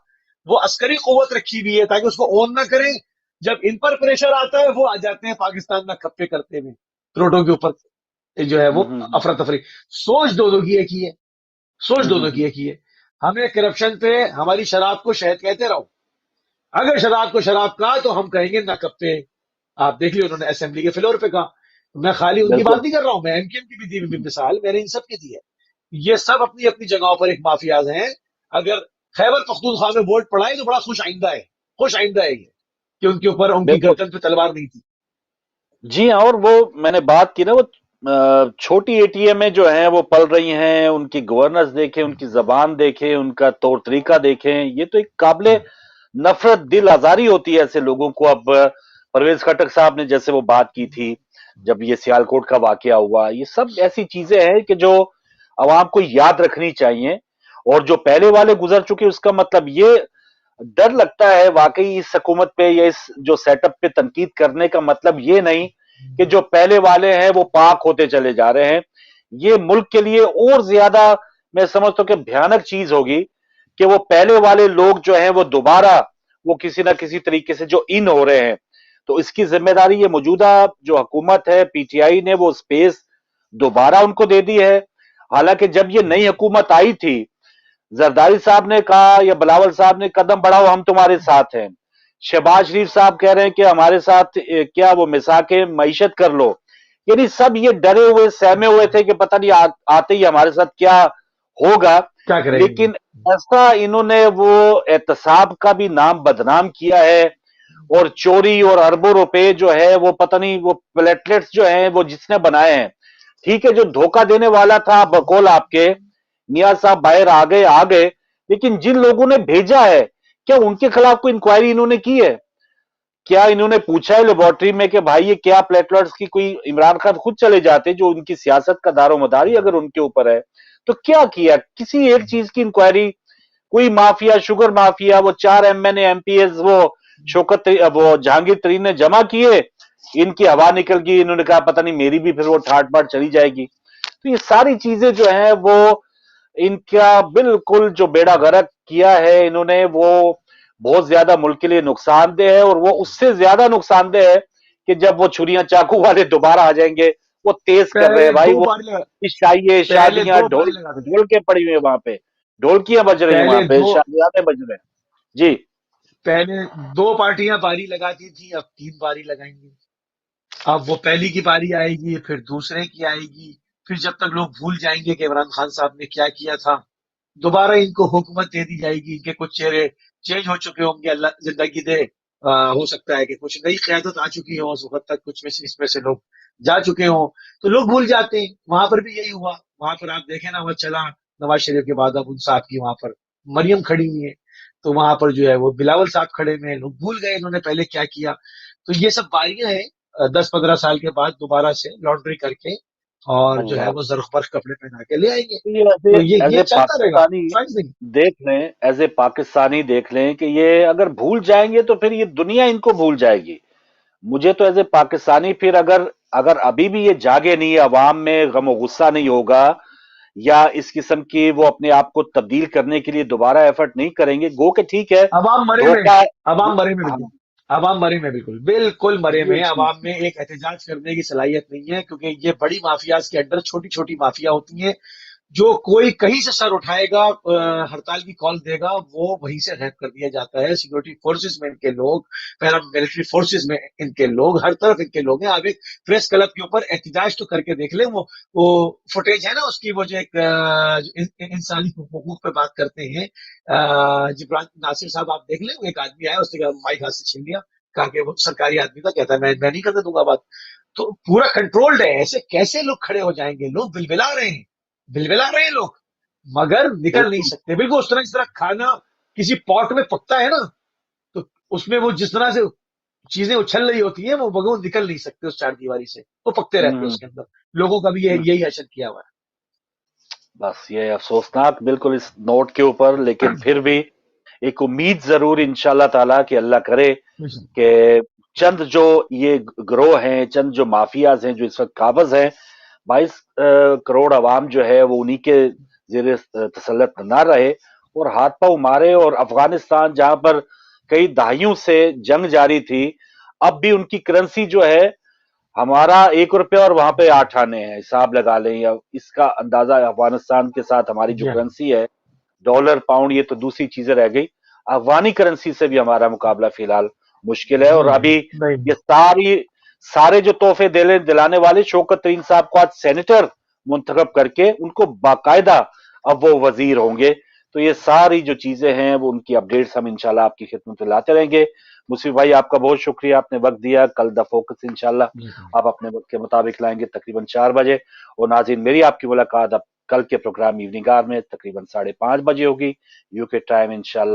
वो अस्करी कुव्वत रखी हुई है ताकि उसको ओन ना करें। जब इन पर प्रेशर आता है वो आ जाते हैं पाकिस्तान में खप्पे करते हुए रोडों के ऊपर, जो है वो हम्म। अफरा तफरी। सोच दोनों की एक ही है, सोच दोनों की हम्म। एक ही है। हमें करप्शन पे हमारी शराब को शहद कहते रहो, अगर शराब को शराब कहा तो हम कहेंगे ना कप्पे। आप देख लियो उन्होंने असेंबली के फ्लोर पे कहा। मैं खाली उनकी बात बिल्कुल। नहीं कर रहा हूं, मैं एमकेएम की भी दी हुई मिसाल मैंने इन सब की दी है। ये सब अपनी अपनी जगहों पर एक माफियाज हैं। अगर खैबर पख्तूनख्वा में वोट पड़ा है तो बड़ा खुश आइंदा है, खुश आइंदा है ये कि उनके ऊपर उनकी बिल्कुल। गर्दन पे तलवार नहीं थी। जी हाँ, और वो मैंने बात की ना, वो छोटी एटीएम में जो हैं वो पल रही हैं, उनकी गवर्नेंस देखें, उनकी जबान देखें, उनका तौर तरीका देखें, ये तो एक काबिले नफरत दिल आजारी होती है ऐसे लोगों को। अब परवेज खटक साहब ने जैसे वो बात की थी, जब ये सियालकोट का वाकया हुआ, ये सब ऐसी चीजें हैं कि जो अवाम को याद रखनी चाहिए। और जो पहले वाले गुजर चुके, उसका मतलब ये डर लगता है वाकई इस हुकूमत पे या इस जो सेटअप पे तनकीद करने का मतलब ये नहीं कि जो पहले वाले हैं वो पाक होते चले जा रहे हैं। ये मुल्क के लिए और ज्यादा, मैं समझता हूं कि भयानक चीज होगी कि वो पहले वाले लोग जो हैं वो दोबारा वो किसी ना किसी तरीके से जो इन हो रहे हैं। तो इसकी जिम्मेदारी ये मौजूदा जो हुकूमत है, पीटीआई ने वो स्पेस दोबारा उनको दे दी है। हालांकि जब ये नई हुकूमत आई थी, जरदारी साहब ने कहा या बिलावल साहब ने, कदम बढ़ाओ हम तुम्हारे साथ हैं। शहबाज शरीफ साहब कह रहे हैं कि हमारे साथ क्या वो मिसाके मईशत कर लो। यानी सब ये डरे हुए सहमे हुए थे कि पता नहीं आते ही हमारे साथ क्या होगा। क्या करेंगे। लेकिन ऐसा इन्होंने वो एहतसाब का भी नाम बदनाम किया है, और चोरी और अरबों रुपए जो है वो पता नहीं वो प्लेटलेट्स जो है वो जिसने बनाए हैं। ठीक है, जो धोखा देने वाला था बकौल आपके मियां साहब बाहर आ गए, लेकिन जिन लोगों ने भेजा है, क्या उनके खिलाफ कोई इंक्वायरी इन्होंने की है? क्या इन्होंने पूछा है लेबोरेटरी में कि भाई ये क्या प्लेटलेट्स की, कोई इमरान खान खुद चले जाते जो उनकी सियासत का दारोमदारी अगर उनके ऊपर है तो क्या किया? किसी एक चीज की इंक्वायरी? कोई माफिया, शुगर माफिया, वो 4 एमएनए एमपीएस वो वो जहांगीर तरीन ने जमा किए, इनकी हवा निकल गई, इन्होंने कहा पता नहीं मेरी भी फिर वो ठाट बाट चली जाएगी। तो ये सारी चीजें जो है वो इनका बिल्कुल जो बेड़ा गर्क किया है इन्होंने, वो बहुत ज्यादा मुल्क के लिए नुकसानदेह है, और वो उससे ज्यादा नुकसानदेह है कि जब वो छुरियां चाकू वाले दोबारा आ जाएंगे। वो तेज कर रहे पहले हैं भाई, दो वो पारी लगा शाइये पहले शादियां दो ढोल पारी लगा दी ढोल के पड़ी हुई है वहां पे, ढोलकियां बज रही है वहां पहले पे, दो शादियां बज रहे हैं जी। पहले दो पार्टियां पारी लगाती थी, अब 3 पारी लगाएंगी। अब वो पहली की पारी आएगी, फिर दूसरे की आएगी, फिर जब तक लोग भूल जाएंगे कि इमरान खान साहब ने क्या किया था, दोबारा इनको हुकूमत दे दी जाएगी। इनके कुछ चेहरे चेंज हो चुके होंगे, अल्लाह जिंदगी दे। हो सकता है कि कुछ नई क़यादत आ चुकी हो उस वक्त तक, कुछ में से इसमें से लोग जा चुके हों, तो लोग भूल जाते हैं। वहां पर भी यही हुआ। वहां पर आप देखें ना, वो चला नवाज शरीफ के बाद अब उन साहब की वहां पर मरियम खड़ी हुई है, तो वहां पर जो है वो बिलावल साहब खड़े हुए हैं। लोग भूल गए इन्होंने पहले क्या किया। तो ये सब बारियां हैं, 10-15 साल के बाद दोबारा से लॉन्ड्री करके और जो है अल्लाह, वो जरख कपड़े पहना के ले आएंगे। तो ये तो एज ये ए चलता रहेगा, पाकिस्तानी साइंस नहीं। देख लें, एज ए पाकिस्तानी देख लें कि ये अगर भूल जाएंगे तो फिर ये दुनिया इनको भूल जाएगी। मुझे तो एज ए पाकिस्तानी फिर अगर अगर अभी भी ये जागे नहीं, अवाम में गम और गुस्सा नहीं होगा, या इस किस्म की वो अपने आप को तब्दील करने के लिए दोबारा एफर्ट नहीं करेंगे, गो के ठीक है, अवाम मरे में धोखा है। अवाम मरे में हाँ, बिल्कुल अवाम मरे में बिल्कुल बिल्कुल मरे में जी है। जी अवाम जी। में एक एहतजाज करने की सलाहियत नहीं है, क्योंकि ये बड़ी माफियाज के अंडर छोटी छोटी माफिया होती हैं। जो कोई कहीं से सर उठाएगा, हड़ताल की कॉल देगा, वो वहीं से रैप कर दिया जाता है। सिक्योरिटी फोर्सेस में इनके लोग, पैरा मिलिट्री फोर्सेस में इनके लोग, हर तरफ इनके लोग हैं। आप एक प्रेस क्लब के ऊपर एहतजाज तो करके देख ले, वो फुटेज है ना उसकी, वो जो एक इंसानी हुकूक पे बात करते हैं, जिब्रान नासिर साहब, आप देख लें। वो एक आदमी आया, उसने माइक हाथ से छीन लिया, कहा कि वो सरकारी आदमी था, कहता है मैं नहीं करने दूंगा बात। तो पूरा कंट्रोल्ड है। ऐसे कैसे लोग खड़े हो जाएंगे? लोग बिलबिला रहे हैं लोग, मगर निकल नहीं बिल्कुल सकते। बिल्कुल उस तरह, जिस तरह खाना किसी पॉट में पकता है ना, तो उसमें वो जिस तरह से चीजें उछल रही होती है, वो मगर वो निकल नहीं सकते उस चार दीवारी से, वो पकते रहते हैं हम्म, उसके अंदर। लोगों का भी यही असर किया हुआ बस ये अफसोसनाक बिल्कुल इस नोट के ऊपर, लेकिन फिर भी एक उम्मीद जरूर इंशाल्लाह ताला कि अल्लाह करे है। कि चंद जो ये ग्रोह हैं, चंद जो माफियाज हैं जो इस वक्त काबज हैं, 22 करोड़ अवाम जो है वो उन्हीं के जेर तसल्लुत ना रहे और हाथ पांव मारे। और अफगानिस्तान जहां पर कई दहाइयों से जंग जारी थी, अब भी उनकी करेंसी जो है, हमारा 1 रुपया और वहां पे 8 आने हैं, हिसाब लगा लें। या इसका अंदाजा अफगानिस्तान के साथ हमारी जो जी हाँ। करेंसी है, डॉलर पाउंड, ये तो दूसरी चीजें रह गई, अफगानी करेंसी से भी हमारा मुकाबला फिलहाल मुश्किल है। जी और अभी नहीं। ये सारे जो तोहफे दिलाने वाले, शौकत तरीन साहब को आज सेनेटर मुंतखब करके उनको बाकायदा अब वो वजीर होंगे। तो ये सारी जो चीजें हैं वो उनकी अपडेट्स हम इंशाल्लाह आपकी खिदमत में लाते रहेंगे। मुसीफ भाई, आपका बहुत शुक्रिया, आपने वक्त दिया। कल द फोकस इंशाल्लाह आप अपने वक्त के मुताबिक लाएंगे तकरीबन 4 बजे। और नाज़रीन, मेरी आपकी मुलाकात अब कल के प्रोग्राम इवनिंग आवर में तकरीबन 5:30 बजे होगी यूके टाइम इंशाल्लाह।